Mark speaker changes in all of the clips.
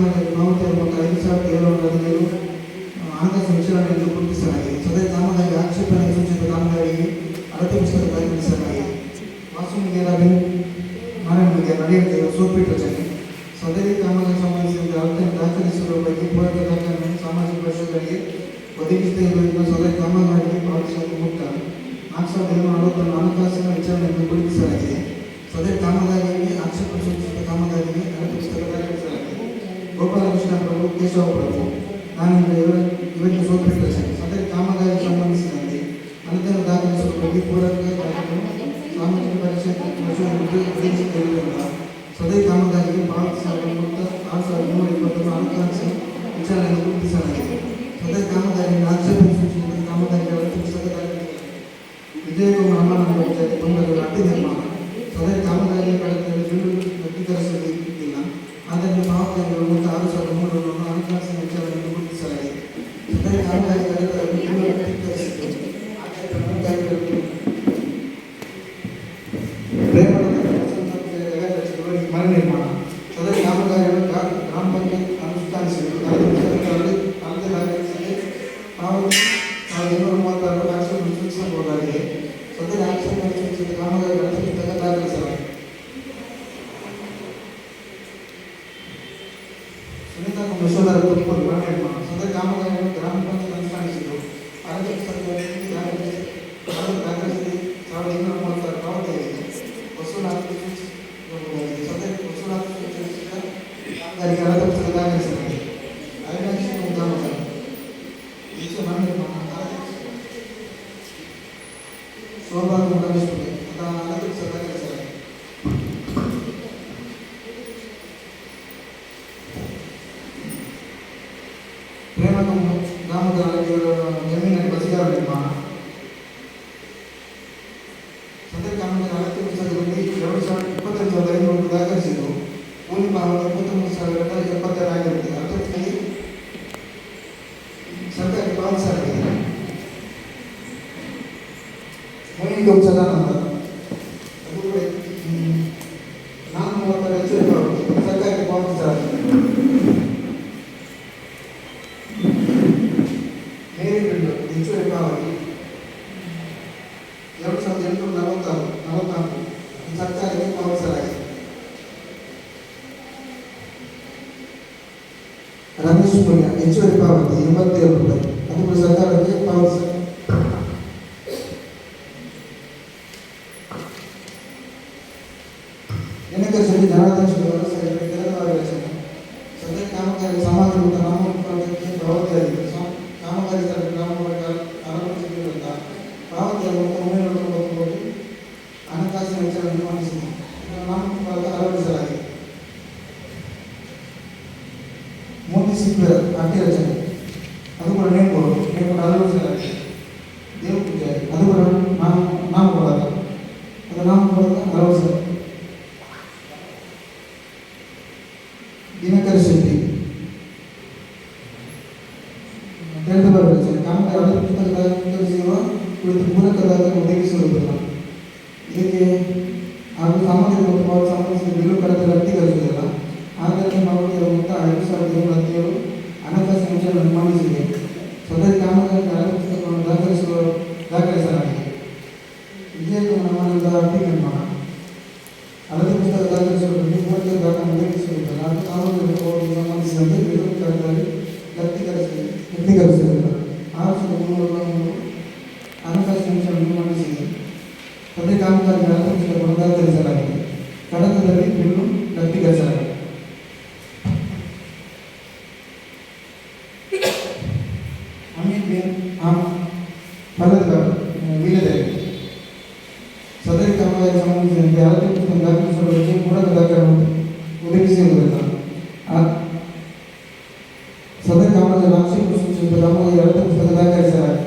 Speaker 1: ಪಾವತಿಯನ್ನು ಮೊತ್ತ 5,717 ಹಣಕಾಸು ವಿಚಾರಣೆಯನ್ನು ಗುರುತಿಸಲಾಗಿದೆ. ಸದರಿ ಕಾಮಗಾರಿ ಆಕ್ಷೇಪಣೆ ಸೂಚಿತ ಕಾಮಗಾರಿಗೆ ಅಳತೆ ಪುಸ್ತಕ ದಾಖಲಿಸಲಾಗಿದೆ. ವಾಸುಮಿಗೆ ಮಾನವನಿಗೆ ನಡೆಯುತ್ತಿರುವ ಸೋಪಿಟ್ ರಚನೆ. ಸದರಿ ಕಾಮಗಾರಿ ಸಂಬಂಧಿಸಿದಂತೆ ಅಳತೆಯನ್ನು ದಾಖಲಿಸುವ ಬಗ್ಗೆ ಪೂರಕ ದಾಖಲೆಯನ್ನು ಸಾಮಾಜಿಕ ವರ್ಷಗಳಿಗೆ ಒದಗಿಸದೇ ಇರುವುದರಿಂದ ಸದರಿ ಕಾಮಗಾರಿಗೆ ಪಾವತಿಸಲು ಮುಕ್ತ 4,740 ಹಣಕಾಸಿನ ವಿಚಾರಣೆಯನ್ನು ಗುರುತಿಸಲಾಗಿದೆ. ಸದರಿ ಕಾಮಗಾರಿಗೆ ಆಕ್ಷೇಪಣೆ ಸೂಚಿಸಿದ ಕಾಮಗಾರಿಗೆ ಅಳತೆ ಪುಸ್ತಕ ದಾಖಲಿಸಲಾಗಿದೆ. ಗೋಪಾಲಕೃಷ್ಣ ಪ್ರಭು, ಕೇಶವ ಪ್ರಭು, ನಾನಿಂದ ಇವರಿಗೆ ಸೋಪಿಟ್ ರಚನೆ. ಸದರಿ ಕಾಮಗಾರಿ ಸಂಬಂಧಿಸಿದಂತೆ ಅಳತೆಯನ್ನು ದಾಖಲಿಸುವ ಬಗ್ಗೆ ಪೂರಕ ದಾಖಲೆಯನ್ನು ಸಾಮಾಜಿಕ ವರ್ಷಗಳಿಗೆ ಒದಗಿಸಿರುವುದರಿಂದ ಸದರಿ ಕಾಮಗಾರಿಗೆ ಪಾವತಿಸಲು ಮುಕ್ತ 6,320 ಹಣಕಾಸಿನ ವಿಚಾರಣೆಯನ್ನು ಗುರುತಿಸಲಾಗಿದೆ. ಸದರಿ ಕಾಮಗಾರಿಯನ್ನು ಆಕ್ಷೇಪಣೆ ಸೂಚಿಸಿದ ಕಾಮಗಾರಿಗೆ ಅಳತೆ ಪುಸ್ತಕ ದಾಖಲಿಸಲಾಗಿದೆ. ವಿಜಯಕುಮಾರ ಅಮ್ಮನವರ ವಿಚಾರ ಬಂದರು ಅಡ್ಡಿ ನಿರ್ಮಾಣ. ಸದರಿ ಕಾಮಗಾರಿಯ ಕಡತದಲ್ಲಿ ಬಿಲ್ಲು ವ್ಯಕ್ತೀಕರಿಸಲಿಲ್ಲ. ಆದ್ದರಿಂದ ಪಾವತಿಯನ್ನು ಮೊತ್ತ 6,300 ಹಣಕಾಸಿನ ವಿಚಾರಣೆಯನ್ನು ಗುರುತಿಸಲಾಗಿದೆ. ಸದರಿ ಕಾಮಗಾರಿ ಕಡತದಲ್ಲಿ ಬಿಲ್ಲು ವ್ಯಕ್ತೀಕರಿಸಿದ್ದು ಮನೆ ನಿರ್ಮಾಣ. ಸದರಿ ಕಾಮಗಾರಿಯನ್ನು ಗ್ರಾಮ ಪಂಚಾಯತ್ ಅನುಷ್ಠಾನಿಸಿದ್ದು ಪಾವತಿ 1,236 ಆಕ್ಷೇಪಣೆ ಸೂಚಿಸಬಹುದಾಗಿದೆ. ಸದರಿ ಆಕ್ಷೇಪಣೆ ಸೂಚಿಸಿದ ಕಾಮಗಾರಿಗಳ ಪುಸ್ತಕ ದಾಖಲಿಸಲಾಗಿದೆ. ಸುನೀತಾ ಯಶೋಧರ ತುಮಕೂರು ಮನೆ ನಿರ್ಮಾಣ. ಸದರಿ ಕಾಮಗಾರಿಯನ್ನು ಗ್ರಾಮ ಪಂಚಾಯತ್ ಅನುಷ್ಠಾನಿಸಿದ್ದು ಆರೋಗ್ಯ ಪುಸ್ತಕದಲ್ಲಿ ದಾಖಲಿಸಿ 1,236 ಪಾವತಿಯಾಗಿದೆ. ವಸೂಲಾತಿ ಸೂಚಿಸಬಹುದಾಗಿದೆ. ಸದರಿ ವಸೂಲಾತಿ ಸೂಚಿಸಿದ ಕಾಮಗಾರಿಗೆ ಅಳತೆ ಪುಸ್ತಕ ದಾಖಲಿಸಲಾಗಿದೆ. ಅರಣ್ಯ ಕಾಮಗಾರಿ ಮನೆ ನಿರ್ಮಾಣ. ಶೋಭಾ ಮುಖಾಂತರ ಅಳತೆ ಪುಸ್ತಕ ದಾಖಲಿಸಲಾಗಿದೆ. ಪ್ರೇಮಕಮ್ಮ ಗ್ರಾಮದ ಜಮೀನಲ್ಲಿ ಬಸಿಗಾರ ನಿರ್ಮಾಣ. ಸದರಿ ಕಾಮಗಾರಿ ಅಳತೆ ಪುಸ್ತಕದಲ್ಲಿ 2,25,500 ದಾಖಲಿಸಿದ್ದು ಕೂಲಿ ಪಾವತಿ 23,772 ಆಗಿರುತ್ತದೆ. ಅರ್ಥದಲ್ಲಿ ಸರ್ಕಾರಕ್ಕೆ ಪಾವತಿಸಲಾಗಿದೆ. ಮೋಹಿನಿ ಸದಾನಂದ ಅದು ಕೂಡ 430 ಹೆಚ್ಚುವರಿ ಪಾವತಿ ಸರ್ಕಾರಕ್ಕೆ ಪಾವತಿಸಲಾಗಿದೆ. ಮೇರಿ ಬಿಲ್ಲು ಹೆಚ್ಚುವರಿ ಪಾವತಿ 2,844 ಸರ್ಕಾರಕ್ಕೆ ಪಾವತಿಸಲಾಗಿದೆ. ರಮೇಶ್ ಪುಣ್ಯ ಹೆಚ್ಚುವರಿ ಪಾವತಿ 87 ರೂಪಾಯಿ ಅದು ಕೂಡ ಸರ್ಕಾರಕ್ಕೆ ಪಾವತಿಸಲಾಗಿದೆ. ದಿನಕರಿಸಲಿ ಜನಾರ್ದನ್ ರಚನೆ. ಸದರಿ ಕಾಮಗಾರಿ ಸಮಾಜ ಮತ್ತು ನಾಮಕಾಂತಕ್ಕೆ ಪಾವತಿಯಾಗಿದೆ. ಕಾಮಗಾರಿ ಗ್ರಾಮಗಳಿಗೆ ಆರಂಭಿಸಿರುವುದರಿಂದ ಪಾವತಿಯನ್ನು 990 ಹಣಕಾಸಿನ ವಿಚಾರಣೆ ಮಂಡಿಸಿದೆ. ನಾಮಕಾಂತ ಅಳವಡಿಸಲಾಗಿದೆ. ಮೋದಿ ಸಿಕ್ವೇರ್ ಅಡ್ಡಿ ರಚನೆ ಅದು ಕೂಡ ನೇಮೂರು ಅಳವಡಿಸಲಾಗಿದೆ. ದೇವ ಪೂಜಾರಿ ಅದು ಕೂಡ ನಾಮಕರಣ ಅದು ನಾಮಕರಣ ಅಳವಡಿಸಲಾಗಿದೆ. ದಿನಕರ ಶೆಟ್ಟಿ ರಚನೆ. ಕಾಮಗಾರಿ ಅಳತೆ ಪುಸ್ತಕ ದಾಖಲಿಸಿರುವ ಕುರಿತು ಪೂರಕ ದಾಖಲೆ ಒದಗಿಸಿರುವುದಿಲ್ಲ. ಇದಕ್ಕೆ ಹಾಗೂ ಸಾಮಾಜಿಕ ಮತ್ತು ಪಾವತಿ ಸಂಬಂಧಿಸಿದ ಬಿಲ್ಲು ಕಡತ ವ್ಯಕ್ತೀಕರಿಸುವುದಿಲ್ಲ. ಆದ್ದರಿಂದ ಪಾವತಿಯ ಮೊತ್ತ 5,717 ಹಣಕಾಸಿನ ವಿಚಾರಣೆಯನ್ನು ಮಂಡಿಸಿದೆ. ಸದರಿ ಕಾಮಗಾರಿ ಅಳತೆ ಪುಸ್ತಕವನ್ನು ದಾಖಲಿಸಲಾಗಿದೆ. ವಿಜಯಕುಮಾರ ಅಮ್ಮನವರ ಅಡ್ಡಿ ನಿರ್ಮಾಣ. ಅಳತೆ ಪುಸ್ತಕ ದಾಖಲಿಸುವ ಬಗ್ಗೆ ಪೂರಕ ದಾಖಲೆ ಒದಗಿಸಿರುವುದಿಲ್ಲ. ಹಾಗೂ ಕಾಮಗಾರಿ ಸಂಬಂಧಿಸಿದಂತೆ ಬಿಲ್ಲು ಕಡತದಲ್ಲಿ ವ್ಯಕ್ತೀಕರಿಸುವುದಿಲ್ಲ. 6,300 ಹಣಕಾಸಿನ ವಿಚಾರಣೆಯನ್ನು ಮಂಡಿಸಿದೆ. ಸದರಿ ಕಾಮಗಾರಿ ಅಳತೆ ಪುಸ್ತಕವನ್ನು ದಾಖಲಿಸಲಾಗಿದೆ. ಕಡತದಲ್ಲಿ ಬಿಲ್ಲು ವ್ಯಕ್ತೀಕರಿಸಲಾಗಿದೆ. ಸದರಿ ಕಾಮಗಾರಿ ಸಂಬಂಧಿಸಿದಂತೆ ಅಳತೆ ಪುಸ್ತಕ ದಾಖಲಿಸುವ ಬಗ್ಗೆ ಪೂರಕ ದಾಖಲೆಯನ್ನು ಒದಗಿಸಿರುವುದಿಲ್ಲ. ಸದರಿ ಕಾಮಗಾರಿ ಆಕ್ಷೇಪಣೆ ಸೂಚಿಸಿದ ಕಾಮಗಾರಿ ಅಳತೆ ಪುಸ್ತಕ ದಾಖಲಿಸಲಾಗಿದೆ.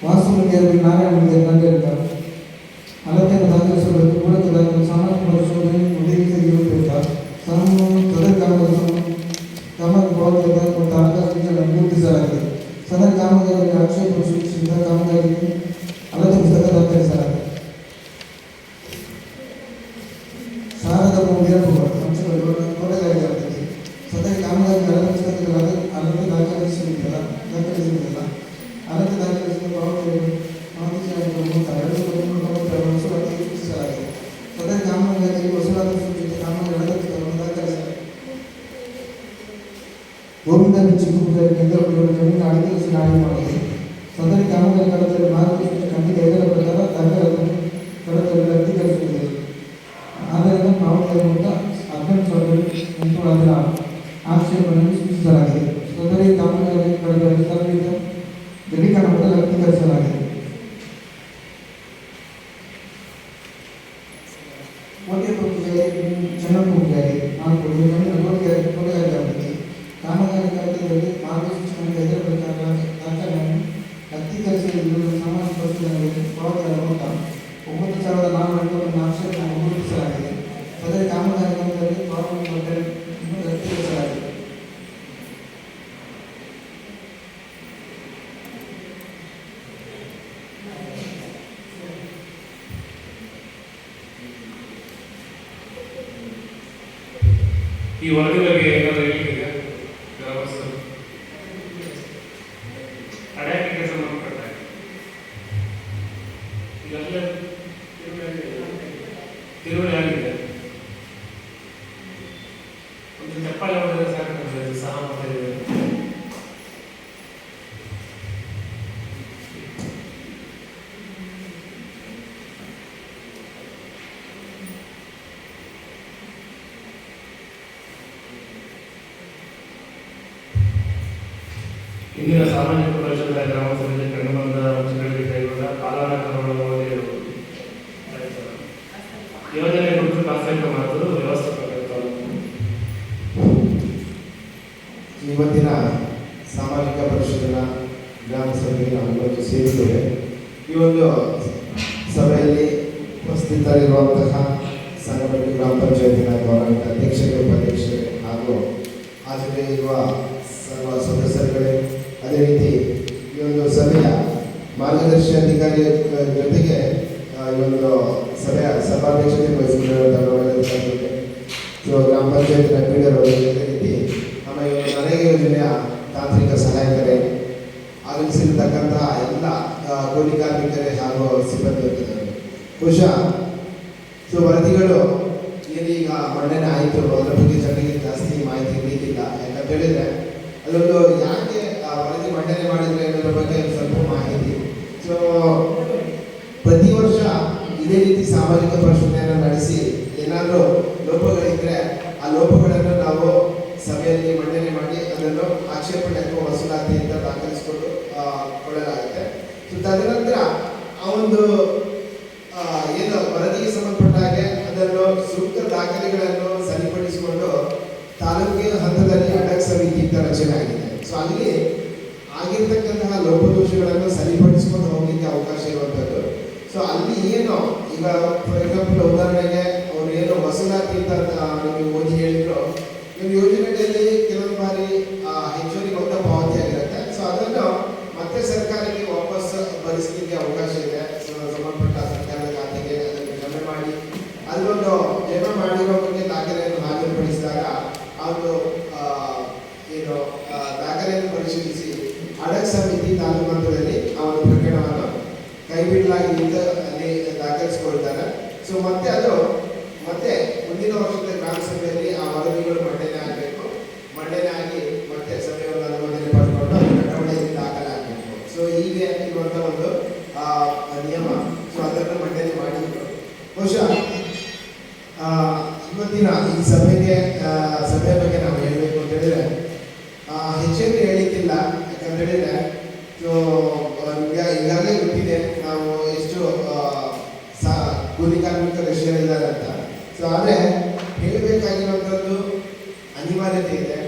Speaker 1: ವಾಸುಮಿಗೆ ನಾರಾಯಣನಿಗೆ ನಂದಿರುತ್ತ ಅಳತೆಯನ್ನು ದಾಖಲಿಸುವ ಬಗ್ಗೆ ಪೂರಕ ದಾಖಲೆ ಸಾಮಾಜಿಕ ಪರಿಶೋಧನೆ ಒದಗಿಸಿರುವುದರಿಂದ ಸದರಿ ಕಾಮಗಾರಿ ಪಾವತಿಯ ಮತ್ತು ಹಣಕಾಸು ವಿಚಾರಣೆಯನ್ನು ಗುರುತಿಸಲಾಗಿದೆ. ಸದರಿ ಕಾಮಗಾರಿ ಆಕ್ಷೇಪಣೆ ಸೂಚಿಸಿದ ಕಾಮಗಾರಿಗೆ ಅಳತೆ ಪುಸ್ತಕ ದಾಖಲಿಸಲಾಗಿದೆ. ಶಾರದಾ ಅಂಶಗಳು ತೋಟಗಾರಿಕೆ ಗೋವಿಂದ ಚಿಕ್ಕ ಪೂಜಾರಿ ಕೇಂದ್ರ ಜಮೀನು ಅಡಿಕೆ ನಾಳೆ ಮಾಡಿದೆ. ಸದರಿ ಕಾಮಗಾರಿ ಕಡತದಲ್ಲಿ ಮಾರ್ಗದರ್ಶನ ಕಂಡಿದೆ. ಇದರ ಪ್ರಕಾರ ದಾಖಲೆಗಳನ್ನು ಕಡತದಲ್ಲಿ ರದ್ದುಗೊಳಿಸುತ್ತದೆ. ಆದ್ದರಿಂದ ಪಾವತಿಯ ಮೊತ್ತ 18,800 ಆಕ್ಷೇಪಣೆಯನ್ನು ಸೂಚಿಸಲಾಗಿದೆ. ಸದರಿ ಕಾಮಗಾರಿ ಕಡತದಲ್ಲಿ ಸಲ್ಲಿಸಿದ ದೃಢೀಕರಣ ಮೊತ್ತ ರದ್ದುಗೊಳಿಸಲಾಗಿದೆ. ಕೋಟೆಯಪ್ಪ ಪೂಜಾರಿ ಚೆನ್ನಪ್ಪ ಪೂಜಾರಿ 4 ಜಮೀನು ಕೊಲೆಯಾಗಿದೆ. ಕಾಮಗಾರಿ ಕಡತದಲ್ಲಿ ಮಾರ್ಗದರ್ಶನ ಇದರ ಪ್ರಕಾರ ದಾಖಲೆಯನ್ನು ರದ್ದುಗೊಳಿಸಲು ಸಮಾಜ ಪರಿಶೀಲನೆಗೆ ಪಾವತಿಯ ಮೊತ್ತ 9,400 ಆಕ್ಷೇಪಣೆಯನ್ನು ಗುರುತಿಸಲಾಗಿದೆ. ಸದರಿ ಕಾಮಗಾರಿ ಕಡತದಲ್ಲಿ ಪಾವತಿ ಮೊತ್ತವನ್ನು ರದ್ದುಗೊಳಿಸಲಾಗಿದೆ.
Speaker 2: ಈ ವರದಿ ಬಗ್ಗೆ ಏನಾದರೂ ಹೇಳಿದ್ದೀರಾ ಗ್ರಾಮಸ್ಥರು? ಅಡಾಟಿಗೆ ಸಂಬಂಧಪಟ್ಟ ಈಗಲ್ಲ ತಿರುವಳಿ ಆಗಿದೆ. ಒಂದು ಚಪ್ಪಾಳೆ ಹೊಡೆದ್ರೆ ಸಾಕು, ಸಹಮತ ಇದೆ. ಇಂದಿನ ಸಾಮಾಜಿಕ ಪರಿಷತ್ತರ ಗ್ರಾಮಸಭೆಯಲ್ಲಿ ಕಂಡುಬಂದ ಅಂಶಗಳಿಗೆ ಕೈಗೊಂಡ ಕಾಲಾನುಕ್ರಮಗಳ ಯೋಜನೆ ಕುರಿತು ಪ್ರಾಥಮಿಕ ಮತ್ತು ವ್ಯವಸ್ಥಾಪಕ.
Speaker 3: ಇವತ್ತಿನ ಸಾಮಾಜಿಕ ಪರಿಷತ್ತಿನ ಗ್ರಾಮ ಸಭೆಗೆ ನಾವು ಇವತ್ತು ಸೇರಿದ್ದೇವೆ. ಈ ಒಂದು ಸಭೆಯಲ್ಲಿ ಉಪಸ್ಥಿತರಿರುವಂತಹ ಸಂಘಟನೆ ಗ್ರಾಮ ಪಂಚಾಯತಿನ ಗೌರವಿತ ಅಧ್ಯಕ್ಷರೇ, ಉಪಾಧ್ಯಕ್ಷರೇ ಹಾಗೂ ಹಾಜರಿರುವ ಸರ್ವ ಸದಸ್ಯರುಗಳೇ, ಅದೇ ರೀತಿ ಈ ಒಂದು ಸಭೆಯ ಮಾರ್ಗದರ್ಶಿ ಅಧಿಕಾರಿ ಜೊತೆಗೆ ಈ ಒಂದು ಸಭೆಯ ಸಭಾಧ್ಯಕ್ಷತೆ ವಹಿಸಿಕೊಂಡಿರುವಂತಹ ಗ್ರಾಮ ಪಂಚಾಯತಿನ ಪೀಡರು, ಅದೇ ರೀತಿ ನಮ್ಮ ಈ ಒಂದು ನರೇಗಾ ಯೋಜನೆಯ ತಾಂತ್ರಿಕ ಸಹಾಯಕರೇ, ಆಗಮಿಸಿರ್ತಕ್ಕಂತಹ ಎಲ್ಲ ಕೂಲಿ ಕಾರ್ಮಿಕರೇ ಹಾಗೂ ಸಿಬ್ಬಂದಿ ವರ್ಗದವರು. ಬಹುಶಃ ವರದಿಗಳು ಏನೀಗ ಮಂಡನೆ ಆಯಿತು, ಅದರ ಬಗ್ಗೆ ಜನರಿಗೆ ಜಾಸ್ತಿ ಮಾಹಿತಿ ಇರಲಿಕ್ಕಿಲ್ಲ. ಯಾಕಂತ ಹೇಳಿದ್ರೆ ಅದೊಂದು ಯಾಕೆ ವರದಿ ಮಂಡನೆ ಮಾಡಿದ್ರೆ ಅನ್ನೋದ್ರ ಬಗ್ಗೆ ಸ್ವಲ್ಪ ಮಾಹಿತಿ. ಪ್ರತಿ ವರ್ಷ ಇದೇ ರೀತಿ ಸಾಮಾಜಿಕ ಪರಿಶೋಧನೆಯನ್ನು ನಡೆಸಿ ಏನಾದರೂ ಲೋಪಗಳಿದ್ರೆ ಆ ಲೋಪಗಳನ್ನು ನಾವು ಸಭೆಯಲ್ಲಿ ಮಂಡನೆ ಮಾಡಿ ಅದನ್ನು ಆಕ್ಷೇಪಣೆ ಅಥವಾ ವಸೂಲಾತಿಯಿಂದ ದಾಖಲಿಸಿಕೊಂಡು ಕೊಳ್ಳಲಾಗುತ್ತೆ. ತದನಂತರ ಆ ಒಂದು ಏನು ವರದಿಗೆ ಸಂಬಂಧಪಟ್ಟ ಹಾಗೆ ಅದನ್ನು ಸೂಕ್ತ ದಾಖಲೆಗಳನ್ನು ಸರಿಪಡಿಸಿಕೊಂಡು ತಾಲೂಕಿನ ಹಂತದಲ್ಲಿ ಅಡಕ್ ಸಮಿತಿ ಅಂತ ರಚನೆ ಆಗಿದೆ. ಅಲ್ಲಿ ಆಗಿರ್ತಕ್ಕಂತಹ ಲೋಪದೋಷಗಳನ್ನು ಸರಿಪಡಿಸಿಕೊಂಡು ಹೋಗ್ಲಿಕ್ಕೆ ಅವಕಾಶ ಇರುವಂಥದ್ದು. ಅಲ್ಲಿ ಏನು ಈಗ ಫಾರ್ ಎಕ್ಸಾಂಪಲ್ ಉದಾಹರಣೆಗೆ ಅವ್ರು ಏನು ವಸೂಲಾತಿ ಅಂತ ನೀವು ಓದಿ ಹೇಳಿದ್ರು, ನಿಮ್ಮ ಯೋಜನೆಯಲ್ಲಿ ಕೆಲವೊಂದು ಬಾರಿ ಹೆಚ್ಚುವರಿ ಮೊತ್ತ ಪಾವತಿ ಆಗಿರುತ್ತೆ. ಅದನ್ನು ಮತ್ತೆ ಸರ್ಕಾರಕ್ಕೆ ವಾಪಸ್ ಭರಿಸಲಿಕ್ಕೆ ಅವಕಾಶ ಇದೆ. ಸಂಬಂಧಪಟ್ಟ ಸರ್ಕಾರದ ಖಾತೆಗೆ ಅದನ್ನು ಜಮೆ ಮಾಡಿ ಅದೊಂದು ಜಮೆ ಮಾಡಿರೋ ಬಗ್ಗೆ ದಾಖಲೆಯನ್ನು ಹಾಜರುಪಡಿಸಿದಾಗ ಆ ಒಂದು ಏನು ದಾಖಲೆಯನ್ನು ಪರಿಶೀಲಿಸಿ ಅಡಕ್ ಸಮಿತಿ ತಾಲೂಕು ಹಂತದಲ್ಲಿ ಆ ಒಂದು ಪ್ರಕರಣವನ್ನು ಕೈಬಿಡಲಾಗಿದೆ ಅಲ್ಲಿ ದಾಖಲಿಸಿಕೊಳ್ತಾರೆ. ಮತ್ತೆ ಅದು ಮತ್ತೆ ಮುಂದಿನ ವರ್ಷದ ಗ್ರಾಮ ಸಭೆಯಲ್ಲಿ ಆ ವರದಿಗಳು ಮಂಡನೆ ಆಗಬೇಕು. ಮಂಡನೆ ಆಗಿ ಮತ್ತೆ ಸಭೆಯನ್ನು ಅನುಮೋದನೆ ಪಡೆದುಕೊಂಡು ಬಡಾವಣೆಯಲ್ಲಿ ದಾಖಲೆ ಆಗಬೇಕು. ಹೀಗೆ ಇರುವಂತಹ ಒಂದು ನಿಯಮ. ಅದನ್ನು ಮಂಡನೆ ಮಾಡಿದ್ರು. ಬಹುಶಃ ಇವತ್ತಿನ ಈ ಸಭೆಯ ಬಗ್ಗೆ ನಾವು ಹೇಳಬೇಕು ಅಂತ ಹೇಳಿದ್ರೆ ಹೆಚ್ಚೇನು ಹೇಳಲಿಕ್ಕಿಲ್ಲ. ಯಾಕಂತ ಹೇಳಿದ್ರೆ ಈಗಾಗಲೇ ಗೊತ್ತಿದೆ ನಾವು ಎಷ್ಟು ಕೂಲಿ ಕಾರ್ಮಿಕರು ಎಷ್ಟು ಜನ ಇದ್ದಾರೆ ಅಂತ. ಆದರೆ ಹೇಳಬೇಕಾಗಿರುವಂಥದ್ದು ಅನಿವಾರ್ಯತೆ ಇದೆ.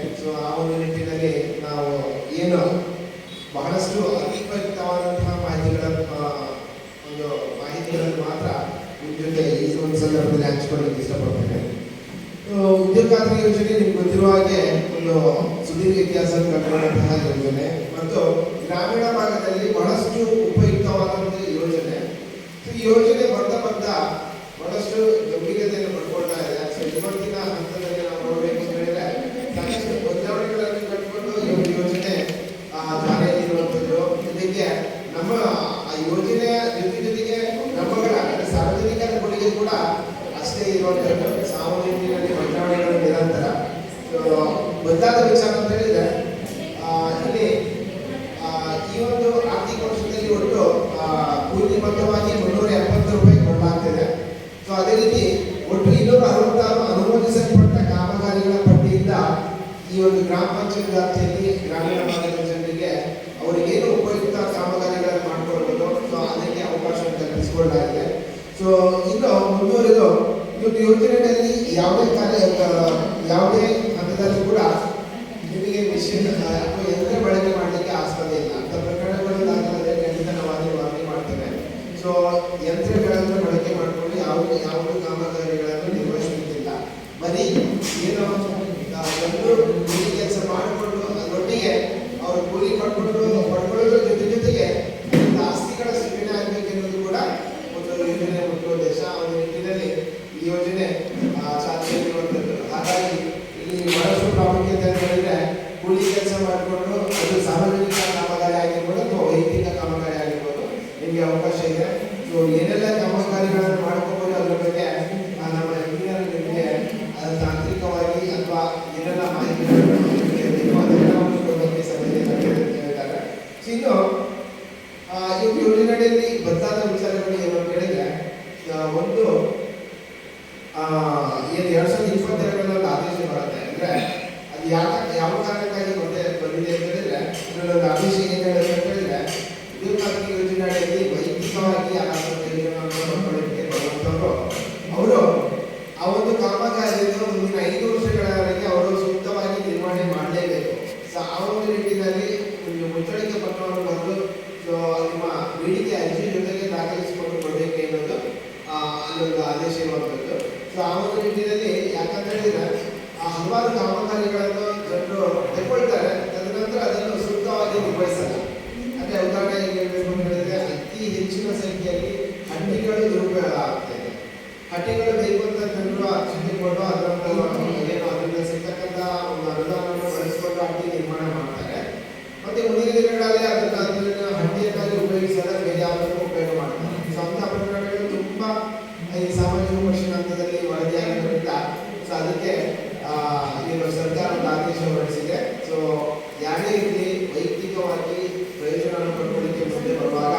Speaker 3: ಆ ಒಂದು ನಿಟ್ಟಿನಲ್ಲಿ ನಾವು ಏನು ಬಹಳಷ್ಟು ಅಧಿಕೃತವಾದಂತಹ ಮಾಹಿತಿಗಳನ್ನು ಮಾತ್ರ ನಿಮ್ಮ ಜೊತೆ ಈ ಒಂದು ಸಂದರ್ಭದಲ್ಲಿ ಹಂಚಿಕೊಳ್ಳಲಿಕ್ಕೆ ಇಷ್ಟಪಡ್ತೇನೆ. ಉದ್ಯೋಗ ಖಾತ್ರಿ ಯೋಜನೆ ನಿಮ್ಗೆ ಗೊತ್ತಿರುವ ಹಾಗೆ ಒಂದು ಸುದೀರ್ಘ ಇತಿಹಾಸ ಕಂಡುಕೊಂಡಂತಹ ಯೋಜನೆ ಮತ್ತು ಗ್ರಾಮೀಣ ಭಾಗದಲ್ಲಿ ಬಹಳಷ್ಟು ಉಪಯುಕ್ತವಾದಂತಹ ಯೋಜನೆ. ಈ ಯೋಜನೆ ಬರ್ತಾ ಬಹಳಷ್ಟು ಗಂಭೀರತೆಯನ್ನು ಪಡ್ಕೊಳ್ತಾ ಇದೆ. ಇವತ್ತಿನ ಹಂತದಲ್ಲಿ ನಾವು ನೋಡಬೇಕು ಅಂತ ಹೇಳಿದ್ರೆ ಸಾಕಷ್ಟು ಬದಲಾವಣೆಗಳನ್ನು ಕಟ್ಟಿಕೊಂಡು ಈ ಒಂದು ಯೋಜನೆ ಜಾರಿಯಲ್ಲಿರುವಂಥದ್ದು. ಇದಕ್ಕೆ ನಮ್ಮ ಆ ಯೋಜನೆಯ ಜೊತೆಗೆ ನಮ್ಮಗಳ ಸಾರ್ವಜನಿಕರ ಕೊಡುಗೆ ಕೂಡ ಅಷ್ಟೇ ಇರುವಂಥದ್ದು. ಸಾಮಾನ್ಯ ಬದಲಾವಣೆಗಳು ನಿರಂತರ ಬದಲಾದ ವಿಚಾರ ಅಂತ ಹೇಳಿದ್ರೆ ಒಂದು ಗ್ರಾಮ ಪಂಚಾಯತ್ ವ್ಯಾಪ್ತಿಯಲ್ಲಿ ಗ್ರಾಮೀಣ ಭಾಗದ ಜನರಿಗೆ ಅವರಿಗೇನು ಉಪಯುಕ್ತ ಕಾಮಗಾರಿಗಳನ್ನು ಮಾಡ್ಕೊಳ್ಬೋದು, ಸೊ ಅದಕ್ಕೆ ಅವಕಾಶ ಕಲ್ಪಿಸಿಕೊಳ್ಳಲಾಗಿದೆ. ಸೊ ಇನ್ನು ಮುಂದುವರೆದು ಇವತ್ತು ಯೋಜನೆಗಳಲ್ಲಿ ಯಾವುದೇ ಹಂತದಲ್ಲಿ ಕೂಡ ನಿಮಗೆ ಮಿಷನ್ ಅಥವಾ ಯಂತ್ರ ಬಳಕೆ ಮಾಡಲಿಕ್ಕೆ ಆಸ್ಪದ ಇಲ್ಲ ಅಂತ ಪ್ರಕರಣಗಳು ದಾಖಲಾದರೆ ಖಂಡಿತ ನಾವು ವರದಿ ಮಾಡ್ತೇವೆ. ಸೊ ಯಂತ್ರಗಳನ್ನು ಬಳಕೆ ಮಾಡಿಕೊಂಡು ಯಾವುದೇ ಕಾಮಗಾರಿಗಳನ್ನು ನಿರ್ವಹಿಸುತ್ತಿಲ್ಲ. ಬರೀ ಏನು ಎಲ್ಲರೂ ಕೂಲಿ ಕೆಲಸ ಮಾಡಿಕೊಂಡು ಅದರೊಟ್ಟಿಗೆ ಅವರು ಕೂಲಿ ಪಡ್ಕೊಳ್ಳೋದ್ರ ಜೊತೆಗೆ ಆಸ್ತಿಗಳ ಸೃಷ್ಟಿ ಆಗಬೇಕೆನ್ನುವುದು ಕೂಡ ಒಂದು ಯೋಜನೆ ಮುಖ್ಯ ಉದ್ದೇಶ. ಒಂದು ನಿಟ್ಟಿನಲ್ಲಿ ಈ ಯೋಜನೆ ಚಾಲನೆಯಲ್ಲಿರುವಂಥದ್ದು. ಹಾಗಾಗಿ ಇಲ್ಲಿ ಬಹಳಷ್ಟು ಪ್ರಾಮುಖ್ಯತೆ ಅಂತ ಹೇಳಿದ್ರೆ ಕೂಲಿ ಕೆಲಸ ಮಾಡಿಕೊಂಡು ಅದು ಸಾರ್ವಜನಿಕ ಕಾಮಗಾರಿ ಆಗಿರ್ಬೋದು ಅಥವಾ ವೈಯಕ್ತಿಕ ಕಾಮಗಾರಿ ಆಗಿರ್ಬೋದು ನಿಮಗೆ ಅವಕಾಶ ಇದೆ. ಸೊ ಏನೆಲ್ಲ ಕಾಮಗಾರಿಗಳನ್ನು ಮಾಡ್ಕೋಬೋದು ಅದ್ರ ಬಗ್ಗೆ ನಮ್ಮ ಇಂಜಿನಿಯರ್ ನಿಮಗೆ ತಾಂತ್ರಿಕವಾಗಿ ಅಥವಾ ಏನೆಲ್ಲ ಮಾಹಿತಿಗಳನ್ನು ಕೊಡೋಕ್ಕೆ ಸಾಧ್ಯತೆ ಹೇಳ್ತಾರೆ. ಸೊ ಇನ್ನು ಈ ಯೋಜನೆಯಲ್ಲಿ ಬದಲಾದ ವಿಚಾರಗಳು ಏನು ಅಂತ ಹೇಳಿದ್ರೆ ಒಂದು ಏನು 2022 ಆದೇಶ ಬರುತ್ತೆ ಅಂದ್ರೆ ಅದು ಯಾವ ಕಾರಣಕ್ಕಾಗಿ ಬಂದಿದೆ ಅಂತ ಹೇಳಿದ್ರೆ ಇದರಲ್ಲೊಂದು ಆದೇಶ ಏನು ಹೇಳುತ್ತೆ ಅಂತ ಹೇಳಿದ್ರೆ ಉದ್ಯೋಗಾರ್ಥಿ ಯೋಜನೆ ಅಡಿಯಲ್ಲಿ ವೈಯಕ್ತಿಕವಾಗಿ ಯೋಜನೆಯನ್ನು ನೋಡ್ಕೊಳ್ಳೋದಕ್ಕೆ ಬರುವಂಥವ್ರು ಅವರು ಆ ಒಂದು ಕಾಮಗಾರಿಯನ್ನು ಮುಂದಿನ 5 ವರ್ಷಗಳವರೆಗೆ ಅವರು ಸೂಕ್ತವಾಗಿ ನಿರ್ವಹಣೆ ಮಾಡಲೇಬೇಕು. ಸೊ ಆ ಒಂದು ನಿಟ್ಟಿನಲ್ಲಿ ಮುಚ್ಚಳಿಕೆ ಪತ್ರವನ್ನು ಬಂದು ನಿಮ್ಮ ಬೇಡಿಕೆ ಅರ್ಜಿ ಜೊತೆಗೆ ದಾಖಲಿಸಿಕೊಂಡು ಕೊಡಬೇಕು ಎನ್ನುವುದು ಅಲ್ಲೊಂದು ಆದೇಶ ಇರುವಂಥದ್ದು. ಸೊ ಆ ಒಂದು ನಿಟ್ಟಿನಲ್ಲಿ ಯಾಕಂತ ಹೇಳಿದ್ರೆ ಹಲವಾರು ಕಾಮಗಾರಿಗಳನ್ನು ಜನರು ತಗೊಳ್ತಾರೆ, ತದನಂತರ ಅದನ್ನು ಸೂಕ್ತವಾಗಿ ನಿರ್ವಹಿಸಲ್ಲ. ಅಂದ್ರೆ ಉದಾಹರಣೆಗೆ ಹೇಳಬೇಕು ಅಂತ ಹೇಳಿದ್ರೆ ಅತಿ ಹೆಚ್ಚಿನ ಸಂಖ್ಯೆಯಲ್ಲಿ ಹಟ್ಟಿಗಳು ದುರುಪಯೋಗ ಆಗ್ತದೆ. ಹಟ್ಟಿಗಳು ಬೇಕು ಅಂತ ಜನರು ಅರ್ಜಿ ಕೊಟ್ಟು ಅದರಿಂದ ಸಿಗ್ತಕ್ಕಂಥ ಒಂದು ಅನುದಾನವನ್ನು ಬಳಸಿಕೊಂಡು ಹಟ್ಟಿ ನಿರ್ಮಾಣ ಮಾಡ್ತಾರೆ. ಮತ್ತೆ ಮುಂದಿನ ದಿನಗಳಲ್ಲಿ ಅದನ್ನ ಹಟ್ಟಿಯನ್ನಾಗಿ ಉಪಯೋಗಿಸಲ್ಲ, ಬೇರೆ ಯಾವುದಕ್ಕೂ ಉಪಯೋಗ ಮಾಡ್ತಾರೆ. ಸೊ ಅಂತ ಪ್ರಕರಣಗಳು ತುಂಬಾ ಈ ಸಾಮಾಜಿಕ ಪರಿಶೀಲನಾ ಹಂತದಲ್ಲಿ ವರದಿಯಾಗಿರೋದ್ರಿಂದ ಸೊ ಅದಕ್ಕೆ ಏನು ಸರ್ಕಾರದ ಆದೇಶ ಹೊರಡಿಸಿದೆ. ಸೊ ಯಾವುದೇ ರೀತಿ ವೈಯಕ್ತಿಕವಾಗಿ ಪ್ರಯೋಜನವನ್ನು ಪಡ್ಕೊಳ್ಳಿಕ್ಕೆ ಮುಂದೆ ಬರುವಾಗ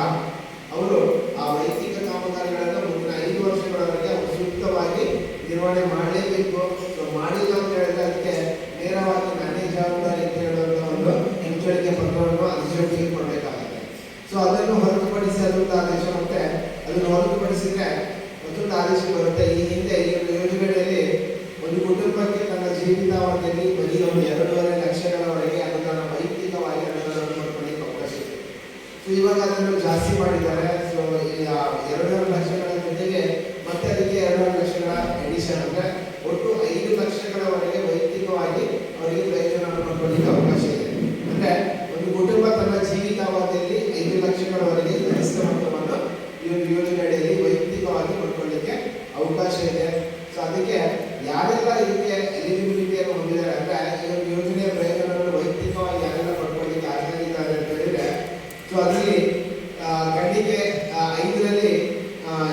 Speaker 3: ಅವರು ಆ ವೈಯಕ್ತಿಕ ಕಾಮಗಾರಿಗಳನ್ನು ಮುಂದಿನ 5 ವರ್ಷಗಳವರೆಗೆ ಅವರು ಸೂಕ್ತವಾಗಿ ನಿರ್ವಹಣೆ ಮಾಡಲೇಬೇಕು. ಸೊ ಮಾಡಿಲ್ಲ ಅಂತ ಹೇಳಿದ್ರೆ ಅದಕ್ಕೆ ನೇರವಾಗಿ ನಾನೇ ಜವಾಬ್ದಾರಿ ಅಂತ ಹೇಳುವಂಥ ಒಂದು ಮುಚ್ಚಳಿಕೆ ಪತ್ರವನ್ನು ಅಧಿಸೂಚನೆಗೆ ಕೊಡಬೇಕಾಗುತ್ತೆ. ಸೊ ಅದನ್ನು ಹೊರತುಪಡಿಸಿ ಅದೊಂದು ಆದೇಶ, ಮತ್ತೆ ಅದನ್ನು ಹೊರತುಪಡಿಸಿದ್ರೆ ಮತ್ತೊಂದು ಆದೇಶ ಬರುತ್ತೆ. ಈ ಹಿಂದೆ ಈ ಒಂದು ಯೋಜನೆಯಲ್ಲಿ ಒಂದು ಕುಟುಂಬಕ್ಕೆ ತನ್ನ ಜೀವಿತಾವಧಿಯಲ್ಲಿ ಬರೀ ಒಂದು 2.5 ಲಕ್ಷಗಳವರೆಗೆ ಅನುದಾನ ವೈಯಕ್ತಿಕವಾಗಿ ಅನುದಾನವನ್ನು ಪಡ್ಕೊಳ್ಳಿಕ್ಕೆ ಅವಕಾಶ ಇದೆ. ಸೊ ಇವಾಗ ಅದನ್ನು ಜಾಸ್ತಿ ಮಾಡಿದ್ದಾರೆ. ಸೊ 2.5 ಲಕ್ಷಗಳ ಜೊತೆಗೆ ಮತ್ತೆ ಅದಕ್ಕೆ 2.5 ಲಕ್ಷಗಳ ಎಡಿಷನ್ ಅಂದ್ರೆ ಒಟ್ಟು 5 ಲಕ್ಷಗಳವರೆಗೆ ವೈಯಕ್ತಿಕವಾಗಿ ಅವರಿಗೆ ಪ್ರಯೋಜನವನ್ನು ಪಡ್ಕೊಳ್ಳಿಕ್ಕೆ ಅವಕಾಶ ಇದೆ. ಅಂದ್ರೆ ಒಂದು ಕುಟುಂಬ ತನ್ನ ಜೀವಿತಾವಧಿಯಲ್ಲಿ 5 ಲಕ್ಷಗಳವರೆಗೆ ಗರಿಷ್ಠ ಮೊತ್ತವನ್ನು ಈ ಒಂದು ಯೋಜನೆ ಅಡಿಯಲ್ಲಿ ವೈಯಕ್ತಿಕವಾಗಿ ಪಡ್ಕೊಳ್ಳಿಕ್ಕೆ ಅವಕಾಶ ಇದೆ. ಸೊ ಅದಕ್ಕೆ ಯಾರೆಲ್ಲ ಇದಕ್ಕೆ ಎಲಿಜಿಬಿಲಿಟಿಯನ್ನು ಹೊಂದಿದ್ದಾರೆ ಅಂದ್ರೆ ಈ ಒಂದು ಯೋಜನೆಯ ಪ್ರಯೋಜನವನ್ನು ವೈಯಕ್ತಿಕವಾಗಿ ಯಾರೆಲ್ಲ ಪಡ್ಕೊಳ್ಳಿಕ್ಕೆ ಆಯ್ಕೆಯಾಗಿದ್ದಾರೆ ಅಂತ ಹೇಳಿದ್ರೆ ಸೊ ಅದರಲ್ಲಿ ಖಂಡಿಕೆ 5ರಲ್ಲಿ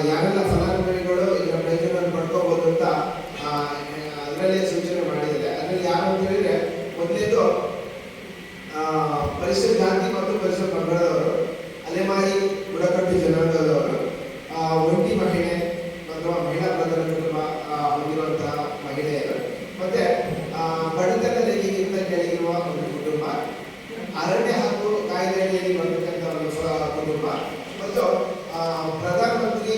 Speaker 3: ಯಾರೆಲ್ಲ ಫಲಾನುಭವಿಗಳು ಇದರ ಪ್ರಯೋಜನವನ್ನು ಪಡ್ಕೋಬಹುದು ಅಂತ ಅದರಲ್ಲಿ ಸೂಚನೆ ಮಾಡಿದ್ದಾರೆ. ಅದರಲ್ಲಿ ಯಾರು ಅಂತ ಹೇಳಿದ್ರೆ ಮೊದಲೇದು ಪರಿಶಿಷ್ಟ ಜಾತಿ ಮತ್ತು ಪರಿಶಿಷ್ಟ ಪಂಗಡದವರು, ಅಲೆಮಾರಿ ಬುಡಕಟ್ಟು ಜನಾಂಗದವರು, ಒಂಟಿ ಮಹಿಳೆ ಅಥವಾ ಮಹಿಳಾ ಪ್ರಧಾನ ಕುಟುಂಬ ಹೊಂದಿರುವಂತಹ ಮಹಿಳೆಯರು, ಮತ್ತೆ ಬಡತನ ರೇಖೆಗಿಂತ ಕೆಳಗಿರುವ ಒಂದು ಕುಟುಂಬ, ಅರಣ್ಯ ಹಕ್ಕು ಕಾಯ್ದೆಯಲ್ಲಿ ಬರತಕ್ಕಂಥ ಒಂದು ಕುಟುಂಬ, ಮತ್ತು ಪ್ರಧಾನಮಂತ್ರಿ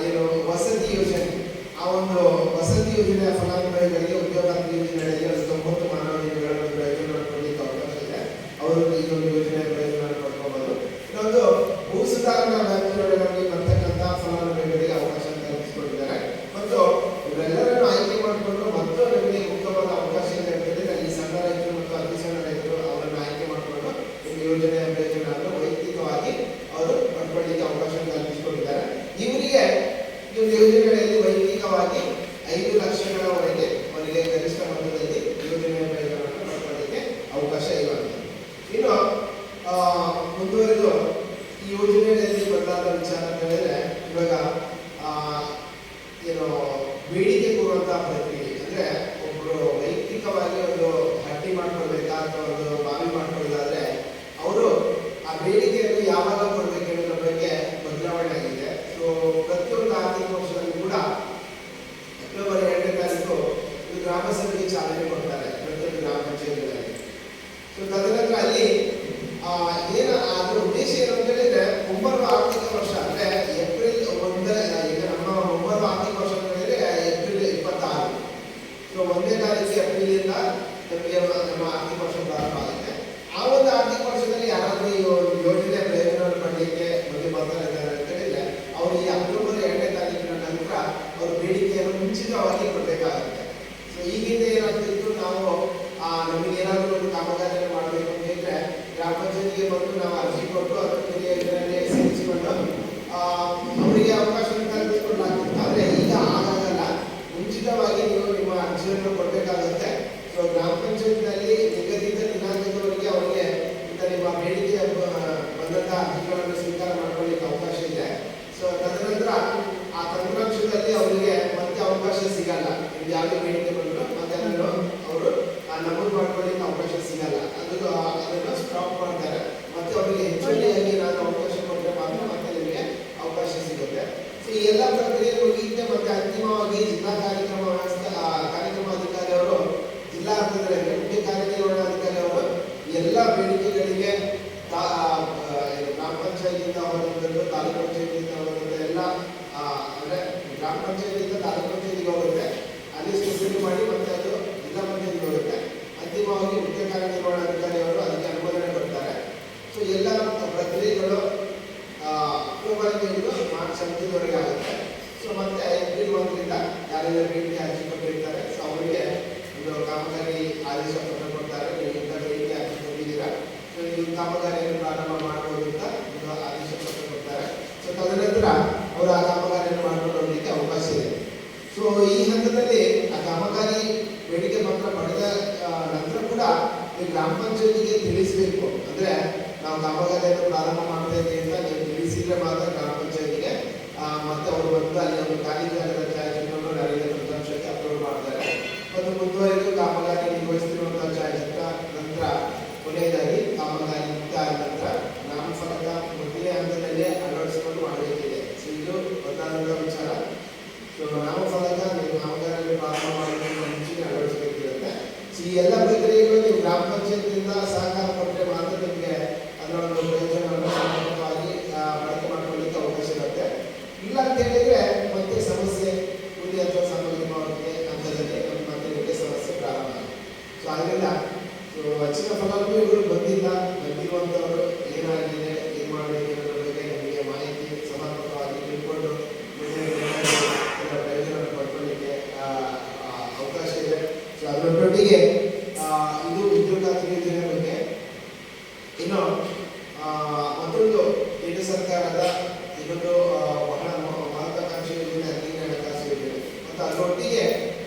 Speaker 3: ಏನು ವಸತಿ ಯೋಜನೆ ಆ ಒಂದು ವಸತಿ ಯೋಜನೆಯ ಫಲಾನುಭವಿಗಳಿಗೆ ಉದ್ಯೋಗಾರ್ಥಿ ಯೋಜನೆಯಲ್ಲಿ 90 ಮಾನವ ದಿನಗಳನ್ನು ಪ್ರಯೋಜನವನ್ನು ಕೊಡಲಿಕ್ಕೆ ಅವಕಾಶ ಇದೆ. ಅವರು ಈ ಒಂದು ಯೋಜನೆಯ ಪ್ರಯೋಜನವನ್ನು ಪಡ್ಕೋಬಹುದು. ಇನ್ನೊಂದು ಭೂ ಸುಧಾರಣಾ ವ್ಯಾಪ್ತಿಯೊಳಗೆ ಬರ್ತಕ್ಕಂಥ ಫಲಾನುಭವಿಗಳಿಗೆ ಅವಕಾಶ ಕಲ್ಪಿಸಿಕೊಂಡಿದ್ದಾರೆ. ಮತ್ತು ಇವರೆಲ್ಲರನ್ನು ಆಯ್ಕೆ ಮಾಡಿಕೊಂಡು ಮತ್ತು ನಮಗೆ ಮುಖ್ಯವಾದ ಅವಕಾಶ ಇದೆ ಅಂತ ಹೇಳಿದ್ರೆ ಈ ಸಣ್ಣ ರೈತರು ಮತ್ತು ಅತಿ ಸಣ್ಣ ರೈತರು ಅವರನ್ನು ಆಯ್ಕೆ ಮಾಡಿಕೊಂಡು ನಮಗೆ ನಮ್ಮ ಆರ್ಥಿಕ ವರ್ಷ ಪ್ರಾರಂಭ ಆಗುತ್ತೆ. ಆ ಒಂದು ಆರ್ಥಿಕ ವರ್ಷದಲ್ಲಿ ಯಾರಾದರೂ ಈ ಯೋಜನೆ ಪ್ರಯೋಜನವನ್ನು ಪಡೆಯಲಿಕ್ಕೆ ಬಗ್ಗೆ ಬರ್ತಾರೆ ಅಂತ ಹೇಳಿದ್ರೆ ಅವರು ಈ ಅಕ್ಟೋಬರ್ 2ನೇ ತಾರೀಕಿನ ನಂತರ ಅವರು ಬೇಡಿಕೆಯನ್ನು ಮುಂಚಿತವಾಗಿ ಕೊಡಬೇಕಾಗುತ್ತೆ. ಸೊ ಈಗಿಂದ ಏನಾಗ್ತಿತ್ತು, ನಾವು ನಮಗೆ ಏನಾದರೂ ಒಂದು ಕಾಮಗಾರಿಯನ್ನು ಮಾಡಬೇಕು ಅಂತ ಹೇಳಿದ್ರೆ ಗ್ರಾಮ ಪಂಚಾಯತಿಗೆ ಬಂದು ನಾವು ಅರ್ಜಿ ಕೊಟ್ಟು ಅದರ ಯೋಜನೆಯಲ್ಲಿ ಸೇರಿಸಿಕೊಂಡು ಅವರಿಗೆ ಅವಕಾಶವನ್ನು ಕಲ್ಪಿಸಿಕೊಡಲಾಗ್ತಿತ್ತು. ಆದರೆ ಈಗ ಹಾಗಾಗಲ್ಲ, ಮುಂಚಿತವಾಗಿ ನೀವು ನಿಮ್ಮ ಅರ್ಜಿಯನ್ನು ಕೊಡಬೇಕಾಗುತ್ತೆ. ಸೊ ಗ್ರಾಮ ಪಂಚಾಯತ್ನಲ್ಲಿ ನಿಗದಿತ ದಿನಾಂಕದವರೆಗೆ ಅವರಿಗೆ ನಿಮ್ಮ ಬೇಡಿಕೆ ಬಂದಂತಹ ಅರ್ಜಿಗಳನ್ನು ಸ್ವೀಕಾರ ಮಾಡ್ಕೊಳ್ಳಿಕ್ಕೆ ಅವಕಾಶ ಇದೆ. ಸೊ ತದನಂತರ ಆ ತಂತ್ರಾಂಶದಲ್ಲಿ ಅವರಿಗೆ ಮತ್ತೆ ಅವಕಾಶ ಸಿಗಲ್ಲ. ನಿಮ್ಗೆ ಯಾವುದೇ ಬೇಡಿಕೆ ಬಂದರೂ ಮತ್ತೆ ಅವರು ನಮೂದು ಮಾಡ್ಕೊಳ್ಳಿಕ್ಕೆ ಅವಕಾಶ ಸಿಗಲ್ಲ. ಅದನ್ನು ಸ್ಟಾಪ್ ಮಾಡ್ತಾರೆ. ಮತ್ತೆ ಅವರಿಗೆ ಹೆಚ್ಚುವರಿಯಾಗಿ ನಾನು ಅವಕಾಶ ಕೊಟ್ಟರೆ ಮಾತ್ರ ಮತ್ತೆ ನಿಮಗೆ ಅವಕಾಶ ಸಿಗುತ್ತೆ. ಸೊ ಈ ಎಲ್ಲ ಪ್ರಕ್ರಿಯೆ ಮುಗಿಯುತ್ತೆ. ಮತ್ತೆ ಅಂತಿಮವಾಗಿ ಜಿಲ್ಲಾ ಕಾರ್ಯಕ್ರಮಾಧಿಕಾರಿ ಅವರು, ಜಿಲ್ಲಾ ಹಂತದಲ್ಲಿ ಮುಖ್ಯ ಕಾರ್ಯನಿರ್ವಹಣಾಧಿಕಾರಿ ಅವರು ಎಲ್ಲ ಬೇಡಿಕೆಗಳಿಗೆ ಗ್ರಾಮ ಪಂಚಾಯತಿಯಿಂದ ಹೊರದಂಥದ್ದು, ತಾಲೂಕು ಪಂಚಾಯತಿಯಿಂದ ಹೊರದಂಥ ಎಲ್ಲ ಅಂದರೆ ಗ್ರಾಮ ಪಂಚಾಯತಿಯಿಂದ ತಾಲೂಕು ಪಂಚಾಯತಿಗೆ ಹೋಗುತ್ತೆ, ಅಲ್ಲಿ ಸ್ವೀಕೃತಿ ಮಾಡಿ ಮತ್ತೆ ಅದು ಜಿಲ್ಲಾ ಪಂಚಾಯತಿಗೆ ಹೋಗುತ್ತೆ. ಅಂತಿಮವಾಗಿ ಮುಖ್ಯ ಕಾರ್ಯನಿರ್ವಹಣಾಧಿಕಾರಿ ಅವರು ಅದಕ್ಕೆ ಅನುಮೋದನೆ ಕೊಡ್ತಾರೆ. ಸೊ ಎಲ್ಲ ಪ್ರಕ್ರಿಯೆಗಳು ಅಕ್ಟೋಬರ್ ಹಿಡಿದು ಮಾರ್ಚ್ ಅಂತ್ಯದವರೆಗೆ ಆಗುತ್ತೆ. ಸೊ ಮತ್ತೆ ಏಪ್ರಿಲ್ 1ರಿಂದ ಯಾರೆಲ್ಲ ಬೇಡಿಕೆ ಅರ್ಜಿ ಕೊಟ್ಟಿರ್ತಾರೆ ಸೊ ಅವರಿಗೆ ಒಂದು ಕಾಮಗಾರಿ ಆದೇಶ ಪತ್ರ ಕೊಡ್ತಾರೆ. ನೀವು ಇಂಥ ಬೇಡಿಕೆ ಅರ್ಜಿ ಕೊಟ್ಟಿದ್ದೀರಾ, ಸೊ ನೀವು ಕಾಮಗಾರಿಯನ್ನು ಪ್ರಾರಂಭ ಮಾಡಬಹುದು ಅಂತ ಒಂದು ಆದೇಶ ಪತ್ರ ಕೊಡ್ತಾರೆ. ಸೊ ತದನಂತರ ಅವರು ಆ ಕಾಮಗಾರಿಯನ್ನು ಮಾಡಿಕೊಂಡು ಹೋಗಲಿಕ್ಕೆ ಅವಕಾಶ ಇದೆ. ಸೊ ಈ ಹಂತದಲ್ಲಿ ಆ ಕಾಮಗಾರಿ ಬೇಡಿಕೆ ಪತ್ರ ಪಡೆದ ನಂತರ ಕೂಡ ನೀವು ಗ್ರಾಮ ಪಂಚಾಯತಿಗೆ ತಿಳಿಸಬೇಕು. ಅಂದರೆ ನಾವು ಕಾಮಗಾರಿಯನ್ನು ಪ್ರಾರಂಭ ಮಾಡ್ತಾ ಇದ್ದೀವಿ ಅಂತ ನೀವು ತಿಳಿಸಿದ್ರೆ ಮಾತ್ರ ಗ್ರಾಮ ಪಂಚಾಯತಿಗೆ ಮತ್ತೆ ಅವರು ಬಂದು ಅಲ್ಲಿ ಒಂದು ಖಾಲಿ ಜಾಗದ ಛಾಯಾಚಿತ್ರವನ್ನು ನರೇಂದ್ರ ತಂತ್ರಾಂಶಕ್ಕೆ ಅಪ್ಲೋಡ್ ಮಾಡ್ತಾರೆ. ಮತ್ತು ಮುಂದುವರೆದು ಕಾಮಗಾರಿ ನಿರ್ವಹಿಸುತ್ತಿರುವಂತಹ ಛಾಯಾಚಿತ್ರ ನಂತರ ಕೊನೆಯದಾಗಿ ಕಾಮಗಾರಿ ಮುಕ್ತ ಆದ ನಂತರ ನಾಮಫಲಕ ಮೊದಲನೇ ಹಂತದಲ್ಲೇ ಅಳವಡಿಸಿಕೊಂಡು ಮಾಡಬೇಕಿದೆ. ಸೊ ಇದು ಪ್ರಧಾನದ ವಿಚಾರ. ಸೊ ನಾಮಫಲಕ ನೀವು ಕಾಮಗಾರಿಯನ್ನು ಪ್ರಾರಂಭ ಮಾಡೋದಕ್ಕೆ ಮುಂಚೆ ಅಳವಡಿಸಬೇಕಿರುತ್ತೆ. ಸೊ ಈ ಎಲ್ಲ ಪ್ರಕ್ರಿಯೆಗಳು ನೀವು ಗ್ರಾಮ ಪಂಚಾಯತಿಯಿಂದ ಸಹಕಾರ ಕೊಟ್ಟರೆ ಮಾತ್ರ ನಿಮಗೆ ಅದರ ಒಂದು ಪ್ರಯೋಜನವನ್ನು ಸಮರ್ಪಕವಾಗಿ ಬಳಕೆ ಮಾಡಿಕೊಳ್ಳಲಿಕ್ಕೆ ಅವಕಾಶ ಇರುತ್ತೆ. ಇಲ್ಲ ಅಂತ ಹೇಳಿದ್ರೆ ಮತ್ತೆ ಸಮಸ್ಯೆ ಕೂಲಿ ಅಥವಾ ಸಾಮಾಜಿಕ ಹಂತದಲ್ಲಿ ಮತ್ತೆ ನಿಮಗೆ ಸಮಸ್ಯೆ ಪ್ರಾರಂಭ ಆಗುತ್ತೆ. ಸೊ ಅದರಿಂದ ಹೆಚ್ಚಿನ ಫಲಾನುಭವಿಗಳು ಬಂದಿರುವಂಥವರು ಏನಾಗಿದೆ, ಏನು ಮಾಡಬೇಕು ಅನ್ನೋದ್ರ ಬಗ್ಗೆ ನಿಮಗೆ ಮಾಹಿತಿ ಸಮರ್ಪಕವಾಗಿ ತಿಳ್ಕೊಂಡು ಪ್ರಯೋಜನ ಪಡ್ಕೊಳ್ಳಿಕ್ಕೆ ಅವಕಾಶ ಇದೆ. ಸೊ ಅದರೊಟ್ಟಿಗೆ ಇದು ಉದ್ಯೋಗ ಯೋಜನೆ ಬಗ್ಗೆ ಇನ್ನು ಮತ್ತೊಂದು ಕೇಂದ್ರ ಸರ್ಕಾರದ ಇನ್ನೊಂದು ಬಹಳ ಮಹತ್ವಾಕಾಂಕ್ಷಿ ಯೋಜನೆ ಹದಿನೈದು ಹಣಕಾಸು ಯೋಜನೆ. ಮತ್ತು ಅದರೊಟ್ಟಿಗೆ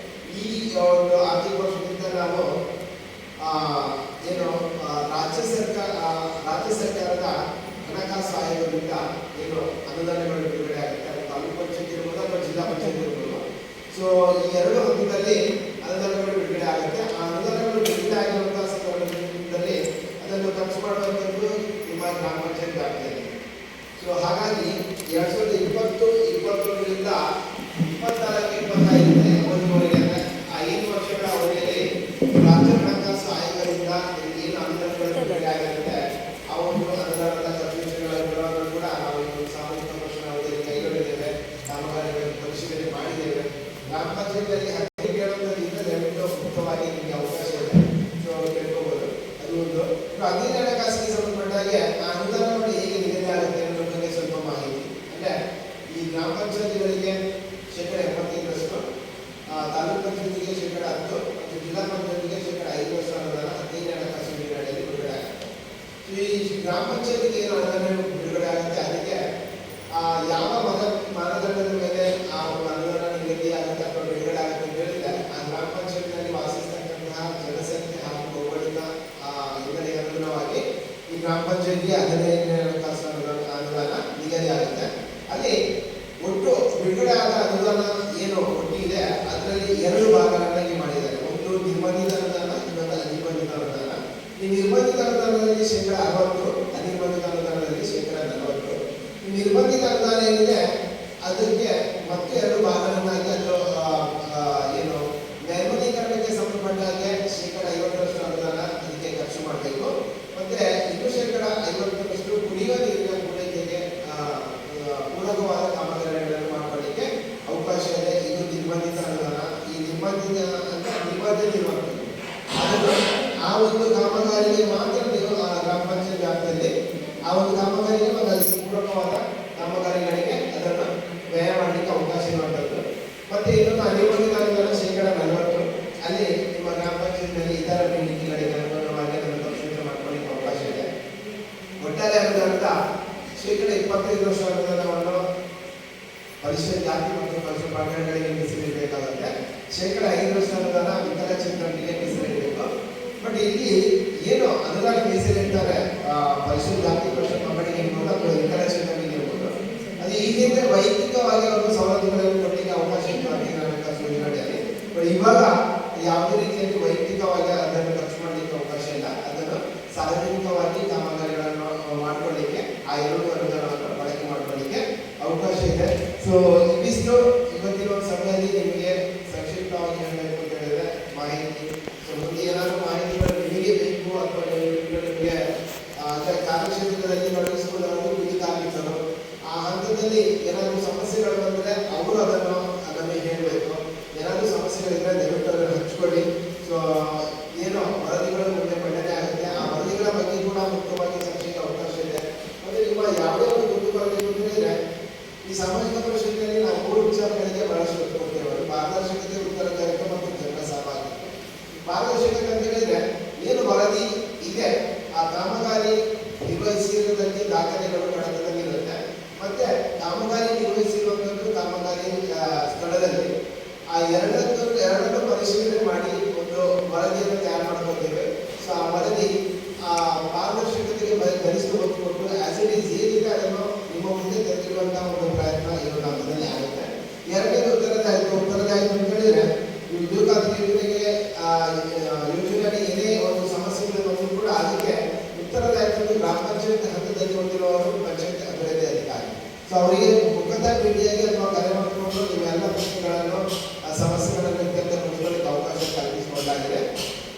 Speaker 3: ಈ ಒಂದು ಆರ್ಥಿಕ ವರ್ಷದಿಂದ ನಾವು ಏನು ರಾಜ್ಯ ಸರ್ಕಾರದ ಹಣಕಾಸು ಆಯೋಗದಿಂದ ಏನು ಅನುದಾನಗಳು ಬಿಡುಗಡೆ ಆಗುತ್ತೆ, ಅದು ತಾಲೂಕು ಪಂಚಾಯತ್ ಇರ್ಬೋದು ಅಥವಾ ಜಿಲ್ಲಾ ಪಂಚಾಯತ್ ಇರ್ಬೋದು. ಸೊ ಈ ಎರಡು ಹಂತದಲ್ಲಿ ಅನುದಾನಗಳು ಬಿಡುಗಡೆ ಆಗುತ್ತೆ. ಆ ಅನುದಾನಗಳು ಬಿಡುಗಡೆ ಆಗಿರುವಂತಹ ಸಂದರ್ಭದಲ್ಲಿ ಅದನ್ನು ಖರ್ಚು ಮಾಡುವಂಥದ್ದು ನಿಮ್ಮ ಗ್ರಾಮ ಪಂಚಾಯತ್ ವ್ಯಾಪ್ತಿಯಲ್ಲಿ. ಸೊ ಹಾಗಾಗಿ 2020-21ರಿಂದ 24-25 ಅವಧಿವರೆಗೆ ಅಂದರೆ ಆ 5 ವರ್ಷಗಳ ಅವಧಿಯಲ್ಲಿ ರಾಜ್ಯ ಹಣಕಾಸು ಆಯೋಗದಿಂದ ಏನು ಅನುದಾನಗಳು ಬಿಡುಗಡೆ ಆಗಿರುತ್ತೆ ಆ ಒಂದು ಅನುದಾನದ ಖರ್ಚುಗಳನ್ನು ಕೂಡ ನಾವು ಈ ಸಾಮಾಜಿಕ ವರ್ಷದ ಅವಧಿಯಲ್ಲಿ ಕೈಗೊಂಡಿದ್ದೇವೆ. ಕಾಮಗಾರಿಗಳನ್ನು ಪರಿಶೀಲನೆ ಮಾಡಿದ್ದೇವೆ. ಗ್ರಾಮ ಪಂಚಾಯತಿಯಲ್ಲಿ ಹತ್ತಿರ ಕೇಳುವುದರಿಂದ ದಯವಿಟ್ಟು ಮುಕ್ತವಾಗಿ ನಿಮಗೆ ಅವಕಾಶ ಇದೆ. ಸೊ ಕೇಳ್ಕೋಬಹುದು. ಅದು ಒಂದು ಹದಿನೈದು ಹಣಕಾಸಿಗೆ ಸಂಬಂಧಪಟ್ಟಾಗೆ ಆ ಅನುದಾನವನ್ನು ಹೇಗೆ ನಿಗದಿ ಆಗುತ್ತೆ ಅನ್ನೋದ್ರ ಬಗ್ಗೆ ಸ್ವಲ್ಪ ಮಾಹಿತಿ. ಅಂದರೆ ಈ ಗ್ರಾಮ ಪಂಚಾಯತಿಗಳಿಗೆ ಶೇಕಡ 75%, ತಾಲೂಕು ಪಂಚಾಯತಿಗೆ ಶೇಕಡ 10% ಮತ್ತು ಜಿಲ್ಲಾ ಪಂಚಾಯತಿಗೆ ಶೇಕಡ 5% ಅನುದಾನ 15 ಹಣಕಾಸು ಯೋಜನೆಗಳಲ್ಲಿ ಬಿಡುಗಡೆ ಆಗುತ್ತೆ. ಈ ಗ್ರಾಮ ಪಂಚಾಯತಿಗೆ ಏನು ಅನುದಾನ ಬಿಡುಗಡೆ ಆಗುತ್ತೆ ಅದಕ್ಕೆ ಯಾವ ಮಾನದಂಡದ ಮೇಲೆ ಆ ಅನುದಾನ ನಿಗದಿ ಆಗುತ್ತೆ ಅಥವಾ ಬಿಡುಗಡೆ ಆಗುತ್ತೆ ಅಂತ ಹೇಳಿದ್ರೆ ಆ ಗ್ರಾಮ ಪಂಚಾಯತಿನಲ್ಲಿ ವಾಸಿಸ್ತಕ್ಕಂತಹ ಜನಸಂಖ್ಯೆ ಹಾಗೂ ಭೌಗೋಳಿಕ ಹಿನ್ನೆಲೆಗೆ ಅನುಗುಣವಾಗಿ ಈ ಗ್ರಾಮ ಪಂಚಾಯತಿಗೆ 15 ಹಣಕಾಸು ಅನುದಾನ ನಿಗದಿ ಆಗುತ್ತೆ. ಅಲ್ಲಿ ಒಟ್ಟು ಬಿಡುಗಡೆ ಆದ ಅನುದಾನ ಏನು ಒಟ್ಟಿದೆ ಅದರಲ್ಲಿ 2 ಭಾಗಗಳನ್ನಾಗಿ ಮಾಡಿದ್ದಾರೆ. ಒಂದು ನಿರ್ಬಂಧಿತ ಅನುದಾನ, ಇನ್ನೊಂದು ಅನಿರ್ಬಂಧಿತ ಅನುದಾನ. ಈ ನಿರ್ಬಂಧಿತ ಅನುದಾನದಲ್ಲಿ ಶೇಕಡ 60, ಅನಿರ್ಬಂಧಿತ ಅನುದಾನದಲ್ಲಿ ಶೇಕಡ 40. ಈ ನಿರ್ಬಂಧಿತ ಅನುದಾನ ಏನಿದೆ ಅದಕ್ಕೆ ಮತ್ತೆ 2 ಭಾಗಗಳನ್ನಾಗಿ ಅದು ಏನು ನೈರ್ಮಲೀಕರಣಕ್ಕೆ ಸಂಬಂಧಪಟ್ಟ ಹಾಗೆ ಶೇಕಡ 50% ಅನುದಾನ ಅದಕ್ಕೆ ಖರ್ಚು ಮಾಡಬೇಕು. ಮತ್ತೆ ಇನ್ನು ಶೇಕಡ 50% ಕುಡಿಯುವ ನೀರಿನ ಪೂರೈಕೆಗೆ ಪೂರಕವಾದ ಕಾಮಗಾರಿಗಳನ್ನು ಮಾಡಿಕೊಳ್ಳಿಕ್ಕೆ ಅವಕಾಶ ಇದೆ. ಇದು ನಿರ್ಬಂಧಿತ ಅನುದಾನ. ಈ ನಿರ್ಬಂಧಿತ ಅಂತ ನಿರ್ಬಂಧಿತ ಇರುವಂಥದ್ದು ಅದನ್ನು ಒಂದು ಕಾಮಗಾರಿಗೆ ಮಾತ್ರ ನೀವು ಆ ಗ್ರಾಮ ಪಂಚಾಯತ್ ವ್ಯಾಪ್ತಿಯಲ್ಲಿ ಆ ಒಂದು ಕಾಮಗಾರಿಗೆ ಮತ್ತು ಅದಕ್ಕೆ ಪೂರಕವಾದ ಕಾಮಗಾರಿಗಳಿಗೆ ಅದನ್ನು ವ್ಯಯ ಮಾಡಲಿಕ್ಕೆ ಅವಕಾಶ ಇರುವಂಥದ್ದು. ಮತ್ತೆ ಇನ್ನೊಂದು ಅನಿವಾರ್ಯವಾದ ಶೇಕಡ 40 ಅಲ್ಲಿ ನಿಮ್ಮ ಗ್ರಾಮ ಪಂಚಾಯತ್ನಲ್ಲಿ ಇತರ ಬೇಡಿಕೆಗಳಿಗೆ ಅನುಗುಣವಾಗಿ ಅದನ್ನು ಪರಿಶೀಲನೆ ಮಾಡ್ಕೊಳ್ಳಿಕ್ಕೆ ಅವಕಾಶ ಇದೆ. ಒಟ್ಟಾರೆ ಅನುದಾನದ ಶೇಕಡ 25% ಅನುದಾನವನ್ನು ಪರಿಶಿಷ್ಟ ಜಾತಿ ಮತ್ತು ಪರಿಶಿಷ್ಟ ಪಂಗಡಗಳಿಗೆ ಮೀಸಲಿಡಬೇಕಾಗುತ್ತೆ. ಶೇಕಡ 5% ಅನುದಾನ ವಿಕಲಚೇತನರಿಗೆ ಮೀಸಲಿಡಬೇಕು. ಬಟ್ ಇಲ್ಲಿ ಏನು ಅನುದಾನ ಮೀಸಲಿಡ್ತಾರೆ ಪರಿಶಿಷ್ಟ ಜಾತಿ ಪರಿಶಿಷ್ಟ ಪಂಗಡಕ್ಕೆ ಇರ್ಬೋದು ಅಥವಾ ವಿಕಲಚೇತನರಿಗೆ ಇರ್ಬೋದು, ಅದು ಈ ಹಿಂದೆ ವೈಯಕ್ತಿಕವಾಗಿ ಅವರು ಸವಲತ್ತುಗಳನ್ನು ಕೊಡಲಿಕ್ಕೆ ಅವಕಾಶ ಇತ್ತು ಹಣಕಾಸು ಯೋಜನೆಯಲ್ಲಿ. ಬಟ್ ಇವಾಗ ಯಾವುದೇ ರೀತಿಯಲ್ಲಿ ವೈಯಕ್ತಿಕವಾಗಿ ಅದನ್ನು ಖರ್ಚು ಮಾಡಲಿಕ್ಕೆ ಅವಕಾಶ ಇಲ್ಲ. ಅದನ್ನು ಸಾರ್ವಜನಿಕವಾಗಿ ಕಾಮಗಾರಿಗಳನ್ನು ಮಾಡ್ಕೊಳ್ಳಿಕ್ಕೆ ಆ ಎರಡು ಅನುದಾನವನ್ನು ಬಳಕೆ ಮಾಡ್ಕೊಳ್ಳಿಕ್ಕೆ ಅವಕಾಶ ಇದೆ. ಸೊ ಇವಿಷ್ಟು ಇವತ್ತಿನ ಒಂದು ಸಮಯದಲ್ಲಿ ನಿಮಗೆ ಸಂಕ್ಷಿಪ್ತವಾಗಿ ಹೇಳಬೇಕು ಅಂತ ಹೇಳಿದ್ರೆ ಮಾಹಿತಿ. ಸೊ ಮುಂದೆ ಏನಾದರೂ ಮಾಹಿತಿಗಳು ನಿಮಗೆ ಬೇಕು ಅಥವಾ ನಿಮಗೆ ಕಾರ್ಯಕ್ಷೇತ್ರದಲ್ಲಿ ತೊಡಗಿಸಿಕೊಳ್ಳಲು ಕೂಲಿ ಕಾರ್ಮಿಕರು ಆ ಹಂತದಲ್ಲಿ ಏನಾದರೂ ಸಮಸ್ಯೆಗಳು ಬಂದರೆ ಅವರು ಅದನ್ನು ನಮಗೆ ಹೇಳಬೇಕು. ಏನಾದರೂ ಸಮಸ್ಯೆಗಳಿದ್ರೆ ದಯವಿಟ್ಟು ಅದನ್ನು ಹಂಚ್ಕೊಳ್ಳಿ. ಸೊ ಏನೋ ವರದಿಗಳು ಮುಂದೆ ಮಂಡನೆ ಆಗುತ್ತೆ, ಆ ವರದಿಗಳ ಬಗ್ಗೆ ಕೂಡ ಮುಖ್ಯವಾಗಿ ಚರ್ಚೆಗೆ ಅವಕಾಶ ಇದೆ. ಮತ್ತು ನಿಮ್ಮ ಯಾವುದೇ ಒಂದು ಕುಂದುಕೊರತೆ ಹೇಳಿದ್ರೆ ಈ ಸಾಮಾಜಿಕ ಪರಿಸ್ಥಿತಿಯಲ್ಲಿ ನಾವು 3 ವಿಚಾರಗಳಿಗೆ ಬಹಳಷ್ಟು ಒತ್ತು ಕೊಡ್ತೇವೆ. ಪಾರದರ್ಶಕತೆ, ಉತ್ತರದಾಯಿತ್ವ ಮತ್ತು ಜನರ ಸಹಭಾಗಿತ್ವ. ಪಾರದರ್ಶಕತೆ ಅಂತ ಹೇಳಿದ್ರೆ ಏನು ವರದಿ ಇದೆ ಆ ಕಾಮಗಾರಿ ನಿರ್ವಹಿಸಿರುವುದಕ್ಕೆ ದಾಖಲೆಗಳು ಕಡತದಲ್ಲಿ ಇರುತ್ತೆ. ಮತ್ತೆ ಕಾಮಗಾರಿ ನಿರ್ವಹಿಸಿರುವಂಥದ್ದು ಕಾಮಗಾರಿ ಸ್ಥಳದಲ್ಲಿ ಆ ಎರಡನ್ನು ಪರಿಶೀಲನೆ ಮಾಡಿ ಒಂದು ವರದಿಯನ್ನು ತಯಾರು ಮಾಡ್ಕೊಳ್ತೇವೆ. ಸೊ ಆ ವರದಿ ಆ ಪಾರದರ್ಶಕತೆಗೆ ಗರಿಷ್ಠ ಒತ್ತು ಕೊಟ್ಟು ಆಸ್ ಇಟ್ ಈಸ್ ಏನಿದೆ ಅದನ್ನು ನಿಮ್ಮ ಮುಂದೆ ತೆರೆದಿರುವಂತಹ ಒಂದು ಪ್ರಯತ್ನ ಈ ಒಂದು ಹಂತದಲ್ಲಿ ಆಗುತ್ತೆ. ಎರಡನೇದು ಉತ್ತರದಾಯಿತ್ವ. ಉತ್ತರದಾಯಿತ್ವ ಅಂತ ಹೇಳಿದ್ರೆ ಉದ್ಯೋಗಾತಿ ಯೋಜನೆಗೆ ಯೋಜನೆಯಲ್ಲಿ ಏನೇ ಒಂದು ಸಮಸ್ಯೆಗಳು ಬಂದರೂ ಕೂಡ ಅದಕ್ಕೆ ಉತ್ತರದಾಯಿತ್ವದ ಗ್ರಾಮ ಪಂಚಾಯತ್ ಹಂತದಲ್ಲಿ ಹೊಂದಿರುವವರು ಪಂಚಾಯತ್ ಅಭಿವೃದ್ಧಿ ಅಧಿಕಾರಿ. ಸೊ ಅವರಿಗೆ ಮುಖತಃ ಭೇಟಿಯಾಗಿ ಅಥವಾ ಕರೆ ಮಾಡಿಕೊಂಡು ನೀವೆಲ್ಲ ಪ್ರಶ್ನೆಗಳನ್ನು ಸಮಸ್ಯೆಗಳನ್ನು ಮುಗಿಸಲಿಕ್ಕೆ ಅವಕಾಶ ಕಲ್ಪಿಸಿಕೊಳ್ಳಲಾಗಿದೆ.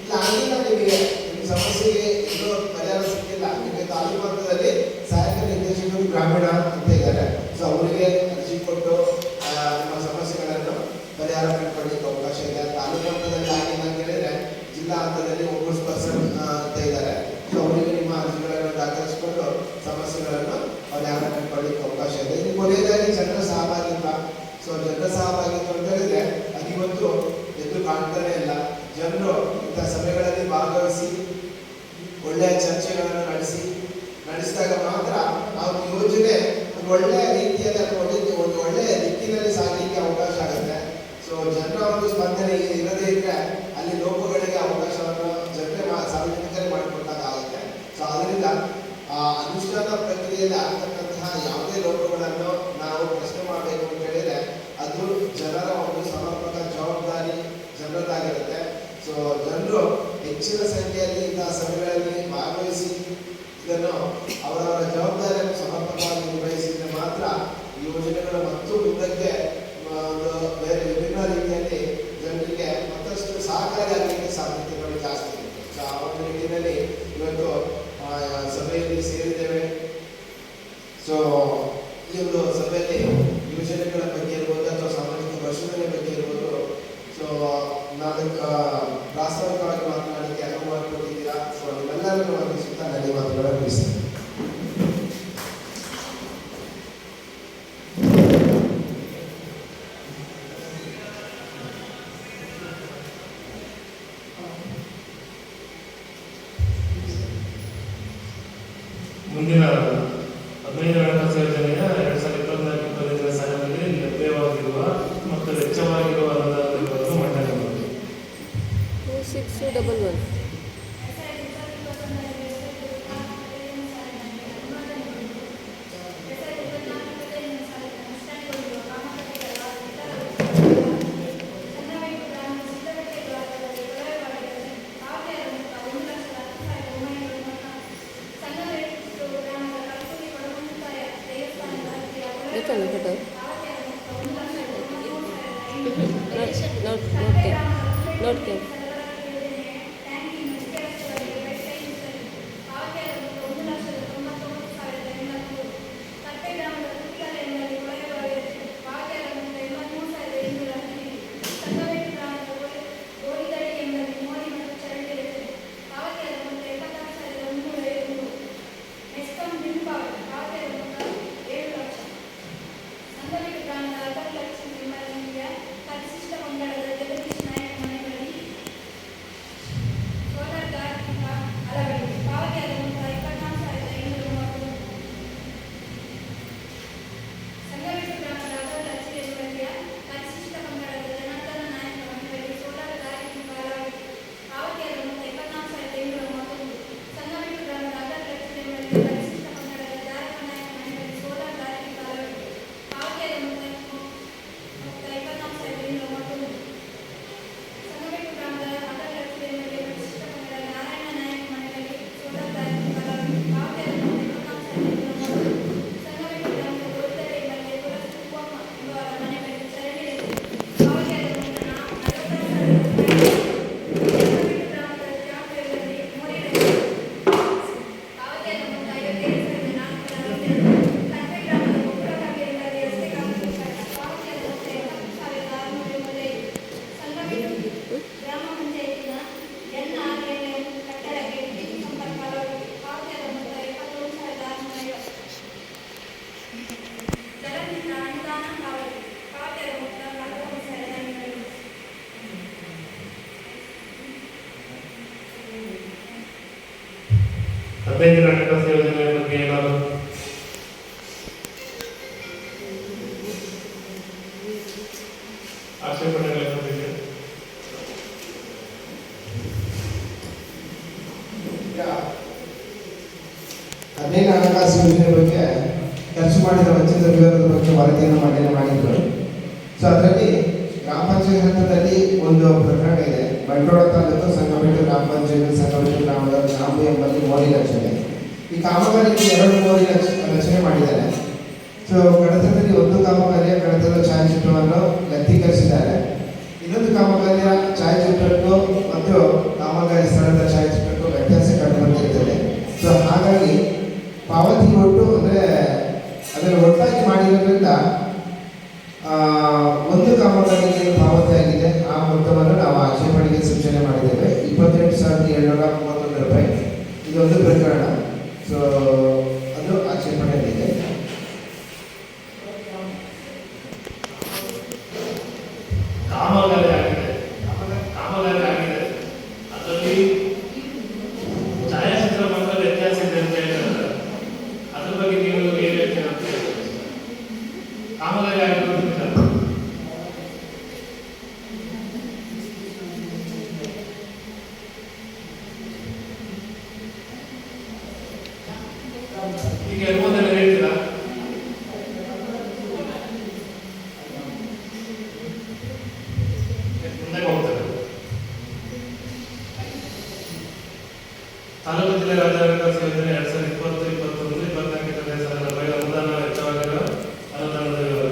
Speaker 3: ಇಲ್ಲ ಆಗಿಲ್ಲ ನಿಮಗೆ ನಿಮ್ಮ ಸಮಸ್ಯೆಗೆ ಇನ್ನೂ ಪರಿಹಾರ ಸಿಕ್ಕಿಲ್ಲ, ನಿಮಗೆ ತಾಲೂಕು ಹಂತದಲ್ಲಿ ಸಹಾಯಕ ನಿರ್ದೇಶಕರು ಗ್ರಾಮೀಣ ಅಂತ ಇದ್ದಾರೆ. ಸೊ ಅವರಿಗೆ ಅರ್ಜಿ ಕೊಟ್ಟು ನಿಮ್ಮ ಸಮಸ್ಯೆಗಳನ್ನು ಪರಿಹಾರ ಕಂಡುಕೊಳ್ಳಲಿಕ್ಕೆ ಅವಕಾಶ ಇದೆ. ತಾಲೂಕು ಹಂತದಲ್ಲಿ ಆಗಿಲ್ಲ ಅಂತ ಹೇಳಿದ್ರೆ ಜಿಲ್ಲಾ ಹಂತದಲ್ಲಿ ಒಬ್ಬರು ಅಂತ ಇದ್ದಾರೆ. ಸೊ ಅವರಿಗೆ ನಿಮ್ಮ ಅರ್ಜಿಗಳನ್ನು ದಾಖಲಿಸಿಕೊಂಡು ಸಮಸ್ಯೆಗಳನ್ನು ಪರಿಹಾರ ಕಂಡುಕೊಳ್ಳಲಿಕ್ಕೆ ಅವಕಾಶ ಇದೆ. ಇನ್ನು ಕೊನೆಯದಾಗಿ ಜನರ ಸಹಭಾಗಿತ್ವ. ಸೊ ಜನರ ಸಹಭಾಗಿತ್ವ ಅಂತ ಹೇಳಿದ್ರೆ ಅದಿವತ್ತು ಎದ್ದು ಕಾಣ್ತಾನೆ ಇಲ್ಲ. ಜನರು ಇಂಥ ಸಭೆಗಳಲ್ಲಿ ಭಾಗವಹಿಸಿ ಒಳ್ಳೆಯ ಚರ್ಚೆಗಳನ್ನು ನಡೆಸಿದಾಗ ಮಾತ್ರ ಆ ಯೋಜನೆ ಒಂದು ಒಳ್ಳೆಯ ರೀತಿಯಲ್ಲಿ ಅಥವಾ ಒಂದು ಒಳ್ಳೆಯ ದಿಕ್ಕಿನಲ್ಲಿ ಸಾಗಲಿಕ್ಕೆ ಅವಕಾಶ ಆಗುತ್ತೆ. ಸೊ ಜನರ ಒಂದು ಸ್ಪಂದನೆ ಇರದೇ ಇದ್ರೆ ಅಲ್ಲಿ ಲೋಪಗಳಿಗೆ ಅವಕಾಶವನ್ನು ಸಾರ್ವಜನಿಕರೇ ಮಾಡಿಕೊಟ್ಟಾಗ ಆಗುತ್ತೆ. ಸೊ ಅದರಿಂದ ಅನುಷ್ಠಾನ ಪ್ರಕ್ರಿಯೆಯಲ್ಲಿ ಆಗ್ತಕ್ಕಂತಹ ಯಾವುದೇ ಲೋಪಗಳನ್ನು ನಾವು ಪ್ರಶ್ನೆ ಮಾಡಬೇಕು ಅಂತ ಹೇಳಿದ್ರೆ ಅದು ಜನರ ಒಂದು ಸಮರ್ಪಕ ಜವಾಬ್ದಾರಿ ಜನರದಾಗಿರುತ್ತೆ. ಸೊ ಜನರು ಹೆಚ್ಚಿನ ಸಂಖ್ಯೆಯಲ್ಲಿ ಇಂತಹ ಸಭೆಗಳಲ್ಲಿ ಭಾಗವಹಿಸಿ ಇದನ್ನು ಅವರವರ ಜವಾಬ್ದಾರಿಯನ್ನು ಸಮರ್ಪಕವಾಗಿ ನಿರ್ವಹಿಸಿದ್ರೆ ಮಾತ್ರ ಯೋಜನೆಗಳು ಮತ್ತು ಮುಂದಕ್ಕೆ ಒಂದು ಬೇರೆ ವಿಭಿನ್ನ ರೀತಿಯಲ್ಲಿ ಜನರಿಗೆ ಮತ್ತಷ್ಟು ಸಹಕಾರಿಯಾಗಲಿಕ್ಕೆ ಸಾಧ್ಯತೆಗಳು ಜಾಸ್ತಿ ಇದೆ. ಸೊ ಆ ಒಂದು ನಿಟ್ಟಿನಲ್ಲಿ ಇವತ್ತು ಸಭೆಯಲ್ಲಿ ಸೇರಿದ್ದೇವೆ. ಸೊ ಈ ಒಂದು ಸಭೆಯಲ್ಲಿ ಯೋಜನೆಗಳ ಬಗ್ಗೆ ಇರ್ಬೋದು ಅಥವಾ ಸಾಮಾಜಿಕ ಪರಿಶೀಲನೆ ಬಗ್ಗೆ ಇರ್ಬೋದು. ಸೊ ನಾನು ಪ್ರಾಸ್ತಾವಿಕವಾಗಿ ಮಾತನಾಡಲಿಕ್ಕೆ ಅನುವು ಮಾಡಿಕೊಟ್ಟಿದ್ದೀರಾ. ಸೊ ನಿಮ್ಮೆಲ್ಲರನ್ನು ವಂದಿಸುತ್ತಾ ನನ್ನ ಮಾತುಗಳನ್ನು ಮುಗಿಸ್ತೇನೆ.
Speaker 2: ಮುಂದಿನ 15ನೇ ಹಣಕಾಸು ಯೋಜನೆಯ 2024-25 ಸಾಲಿನಲ್ಲಿ ಲಭ್ಯವಾಗಿರುವ ಮತ್ತು ವೆಚ್ಚವಾಗಿರುವ ಅನುದಾನಗಳನ್ನು ಮಂಡನೆ ಮಾಡಿ.
Speaker 4: 2611 ನೋಡ್ತೇನೆ.
Speaker 2: 15 ಹಣಕಾಸು ಯೋಜನೆ ಬಗ್ಗೆ ಏನಾದರೂ ಆಕ್ಷೇಪಣೆಗಳನ್ನು ಹೊಂದಿದೆ?
Speaker 3: ಈಗ 15 ಹಣಕಾಸು ಯೋಜನೆ ಬಗ್ಗೆ ಖರ್ಚು ಮಾಡಿದ ವೆಚ್ಚದ ವಿವರದ ಬಗ್ಗೆ ವರದಿಯನ್ನು ಮಂಡನೆ ಮಾಡಿದ್ರು. ಸೊ ಅದರಲ್ಲಿ ಗ್ರಾಮ ಪಂಚಾಯತ್ ಹಂತದಲ್ಲಿ ಒಂದು ಪ್ರಕರಣ ಇದೆ. ಬಂಟ್ವಾಳ ತಾಲೂಕು ಸಂಗಮೇಶ್ವರ ಗ್ರಾಮ ಪಂಚಾಯತ್ ಸಂಗಮೇಶ್ವರ ಗ್ರಾಮದ ಗ್ರಾಮ ಎಂಬಲ್ಲಿ ಮೋರಿ ರಚನೆ. ಈ ಕಾಮಗಾರಿಗೆ 2 ಮೋರಿ ರಚನೆ ಮಾಡಿದ್ದಾರೆ. ಸೊ ಕಡತದಲ್ಲಿ ಒಂದು ಕಾಮಗಾರಿಯ ಕಡತದ ಛಾಯಾಚಿತ್ರವನ್ನು ವ್ಯಕ್ತೀಕರಿಸಿದ್ದಾರೆ. ಇನ್ನೊಂದು ಕಾಮಗಾರಿಯ ಛಾಯಾಚಿತ್ರಕ್ಕೂ ಮತ್ತು ಕಾಮಗಾರಿ ಸ್ಥಳದ ಛಾಯಾಚಿತ್ರಕ್ಕೂ ವ್ಯತ್ಯಾಸ ಕಂಡುಬಂದಿರುತ್ತದೆ. ಸೊ ಹಾಗಾಗಿ ಪಾವತಿ ಒಟ್ಟು ಅಂದರೆ ಅದನ್ನು ಒಟ್ಟಾಗಿ ಮಾಡಿರೋದ್ರಿಂದ ಒಂದು ಕಾಮಗಾರಿಗೆ ಪಾವತಿ ಆಗಿದೆ ಆ ಮೊತ್ತವನ್ನು ನಾವು ಆಕ್ಷೇಪಣೆಗೆ ಸೂಚನೆ ಮಾಡಿದ್ದೇವೆ. 28,731 ರೂಪಾಯಿ. ಇದೊಂದು ಪ್ರಕರಣ. ಸೊ ಅದು ಆಕ್ಷೇಪಣೆಯಲ್ಲಿದೆ.
Speaker 2: ಕಾಮಗಾರಿ ಆಗಿದೆ, ಕಾಮಗಾರಿ ಆಗಿದೆ, ಅದರಲ್ಲಿ ಛಾಯಾಚಿತ್ರ ಮಾತ್ರ ವ್ಯತ್ಯಾಸ ಇದೆ ಅಂತ ಹೇಳಿದ್ರೆ ಅದ್ರ ಬಗ್ಗೆ ನೀವು ಏನು ಹೇಳ್ತೀರ ಅಂತ ಹೇಳ್ತೀವಿ. ಕಾಮಗಾರಿ ಆಗಿರೋದ್ರಿಂದ ಈಗ ಅನುಮೋದನೆ ಹೇಳ್ತೀರಾ? ಮುಂದೆ ಹೋಗ್ತಾರೆ. ತಾಲೂಕು ಜಿಲ್ಲೆ ರಾಜ್ಯ ಹಣಕಾಸು ಯೋಜನೆ 2020-2021 24 ರೂಪಾಯಿ ಅನುದಾನ ವೆಚ್ಚವಾಗಿರುವ ಅನುದಾನದ ವಿವರ.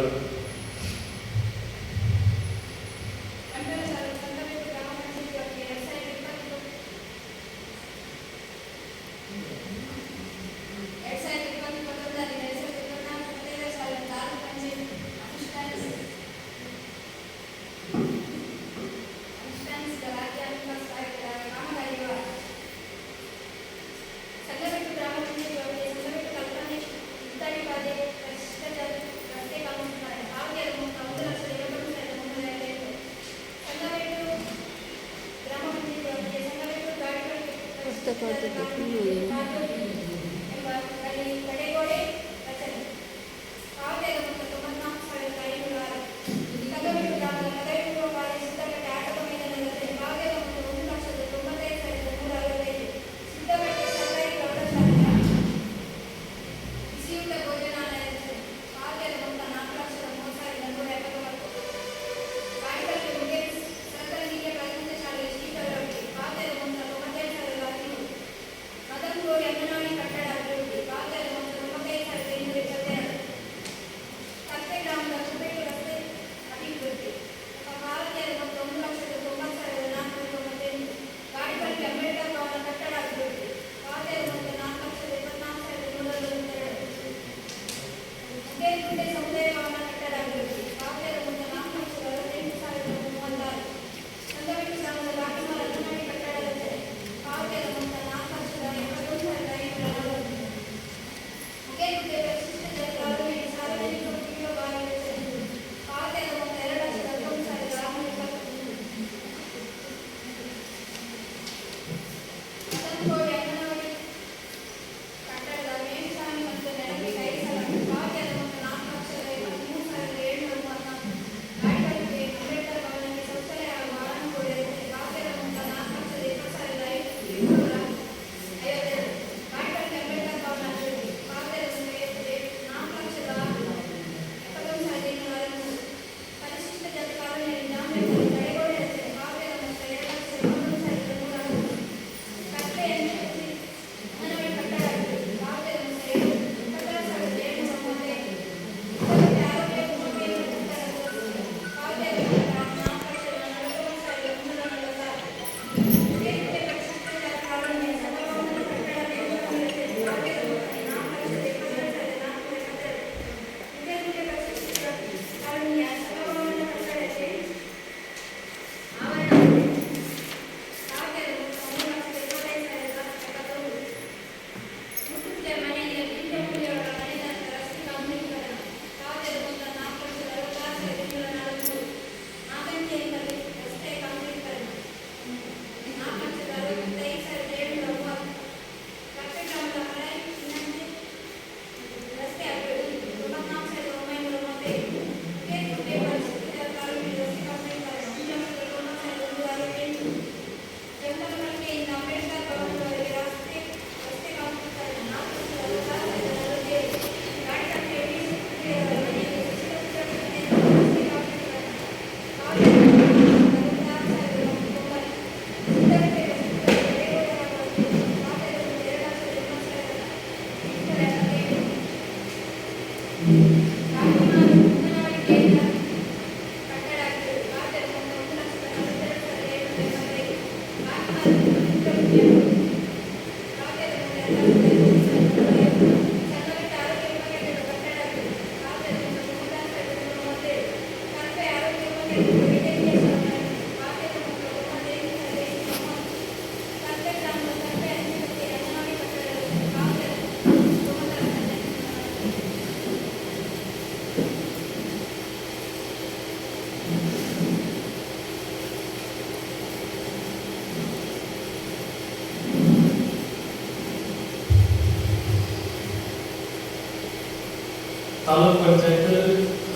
Speaker 2: ತಾಲೂಕು ಪಂಚಾಯತ್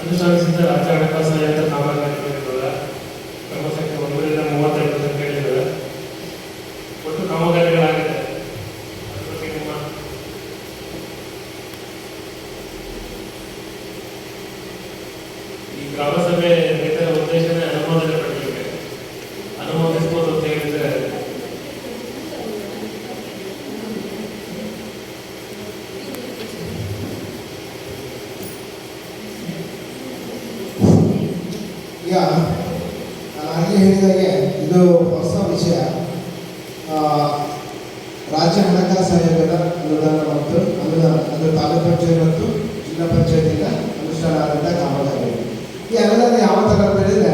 Speaker 2: ಅನುಷ್ಠಾನಿಸಿದ ರಾಜ್ಯ ಹಣಕಾಸು ಆಯೋಗದ ಕಾಮಗಾರಿಗಳಿರುವ ಕ್ರಮ ಸಂಖ್ಯೆ 1ರಿಂದ 35 ತನಕ ಹೇಳಿದ್ದಾರೆ. ಒಟ್ಟು ಕಾಮಗಾರಿಗಳಾಗಿದೆ. ಅದ್ರ ಬಗ್ಗೆ ನಿಮ್ಮ ಈ ಗ್ರಾಮ ಸಭೆ ನೇತರ ಉದ್ದೇಶನೇ ಅನುಮೋದನೆ ಪಡೆಯಲಿಕ್ಕೆ ಅನುಮೋದಿಸಬಹುದು ಅಂತ ಹೇಳಿದ್ರೆ
Speaker 3: ಈಗ ನಾನು ಆಗಲೇ ಹೇಳಿದಾಗೆ ಇದು ಹೊಸ ವಿಷಯ. ರಾಜ್ಯ ಹಣಕಾಸು ಆಯೋಗದ ಅನುದಾನ ಮತ್ತು ಅದು ತಾಲೂಕು ಪಂಚಾಯತ್ ಮತ್ತು ಜಿಲ್ಲಾ ಪಂಚಾಯತಿಂದ ಅನುಷ್ಠಾನ ಆದಂಥ ಕಾಮಗಾರಿ. ಈ ಅನುದಾನ ಯಾವ ಥರ ಅಂತ ಹೇಳಿದರೆ,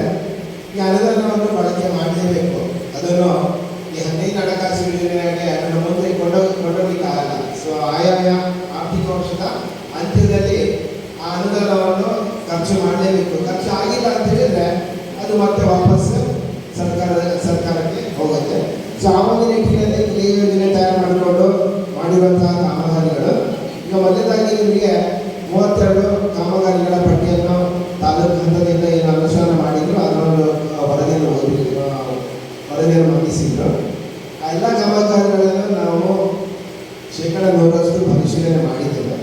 Speaker 3: ಈ ಅನುದಾನವನ್ನು ಬಳಕೆ ಮಾಡಲೇಬೇಕು. ಅದನ್ನು ಈ 15 ಹಣಕಾಸು ಯೋಜನೆಯಾಗೆ ಅದನ್ನು ಮುಂದೆ ಕೊಂಡೋಗ್ಲಿಕ್ಕಾಗಲ್ಲ. ಸೊ ಆಯಾಯ ಆರ್ಥಿಕ ವರ್ಷದ ಅಂತ್ಯದಲ್ಲಿ ಆ ಅನುದಾನವನ್ನು ಖರ್ಚು ಮಾಡಲೇಬೇಕು. ಖರ್ಚು ಆಗಿಲ್ಲ ಅಂತ ಹೇಳಿದ್ರೆ ಅದು ಮತ್ತೆ ವಾಪಸ್ ಸರ್ಕಾರಕ್ಕೆ ಹೋಗುತ್ತೆ. ಸೊ ಆ ಒಂದು ನಿಟ್ಟಿನಲ್ಲಿ ಕ್ರಿಯೆ ಯೋಜನೆ ತಯಾರು ಮಾಡಿಕೊಂಡು ಮಾಡಿರುವಂತಹ ಕಾಮಗಾರಿಗಳು. ಈಗ ಮೊದಲನೇದಾಗಿ ನಿಮಗೆ 32 ಕಾಮಗಾರಿಗಳ ಪಟ್ಟಿಯನ್ನು ತಾಲೂಕು ಹಂತದಿಂದ ಏನು ಅನುಷ್ಠಾನ ಮಾಡಿದ್ರು ಅದನ್ನು ವರದಿಯನ್ನು ಮಂಡಿಸಿದ್ರು. ಆ ಎಲ್ಲ ಕಾಮಗಾರಿಗಳನ್ನು ನಾವು 100% ಪರಿಶೀಲನೆ ಮಾಡಿದ್ದೇವೆ.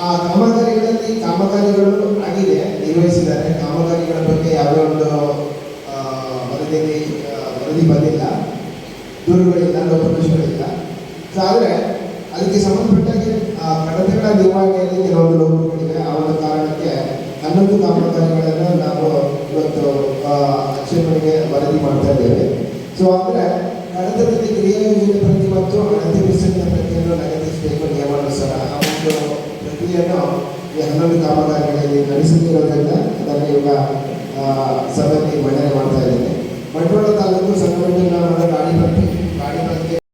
Speaker 3: ಆ ಕಾಮಗಾರಿಗಳು ಆಗಿದೆ, ನಿರ್ವಹಿಸಿದ್ದಾರೆ. ಕಾಮಗಾರಿಗಳ ಬಗ್ಗೆ ಯಾವುದೇ ಒಂದು ವರದಿ ಬಂದಿಲ್ಲ, ದೂರುಗಳಿಲ್ಲ, ಲೋಪದೋಷಗಳಿಲ್ಲ. ಸೊ ಆದರೆ ಅದಕ್ಕೆ ಸಂಬಂಧಪಟ್ಟಾಗೆ ಕಡತಗಳ ನಿರ್ವಹಣೆಯಲ್ಲಿ ಕೆಲವೊಂದು ಲೋಪಗಳಿವೆ. ಆ ಒಂದು ಕಾರಣಕ್ಕೆ 11 ಕಾಮಗಾರಿಗಳನ್ನು ನಾವು ಇವತ್ತು ಆಕ್ಷೇಪಣೆಗೆ ವರದಿ ಮಾಡ್ತಾ ಇದ್ದೇವೆ. ಸೊ ಅಂದರೆ ಕಡತದಲ್ಲಿ ಕ್ರಿಯಾ ಯೋಜನೆ ಪ್ರತಿ ಮತ್ತು ಅಳತೆ ವಿಸ್ತರಣೆ ಪ್ರತಿಯನ್ನು ಲಗತ್ತಿಸಬೇಕು ನಿಯಮಾನುಸಾರ. ಆ ಒಂದು ಪ್ರಕ್ರಿಯೆಯನ್ನು ಈ 11 ಕಾಮಗಾರಿಗಳಲ್ಲಿ ನಡೆಸುತ್ತಿರೋದ್ರಿಂದ ಅದನ್ನು ಇವಾಗ ಸಭೆಯಲ್ಲಿ ಮಂಡನೆ ಮಾಡ್ತಾ ಇದ್ದೇನೆ. ಬಂಟ್ವಾಳ ತಾಲೂಕು ಸಂಘಟನಾ ಗಾಡಿ ಪಟ್ಟಿ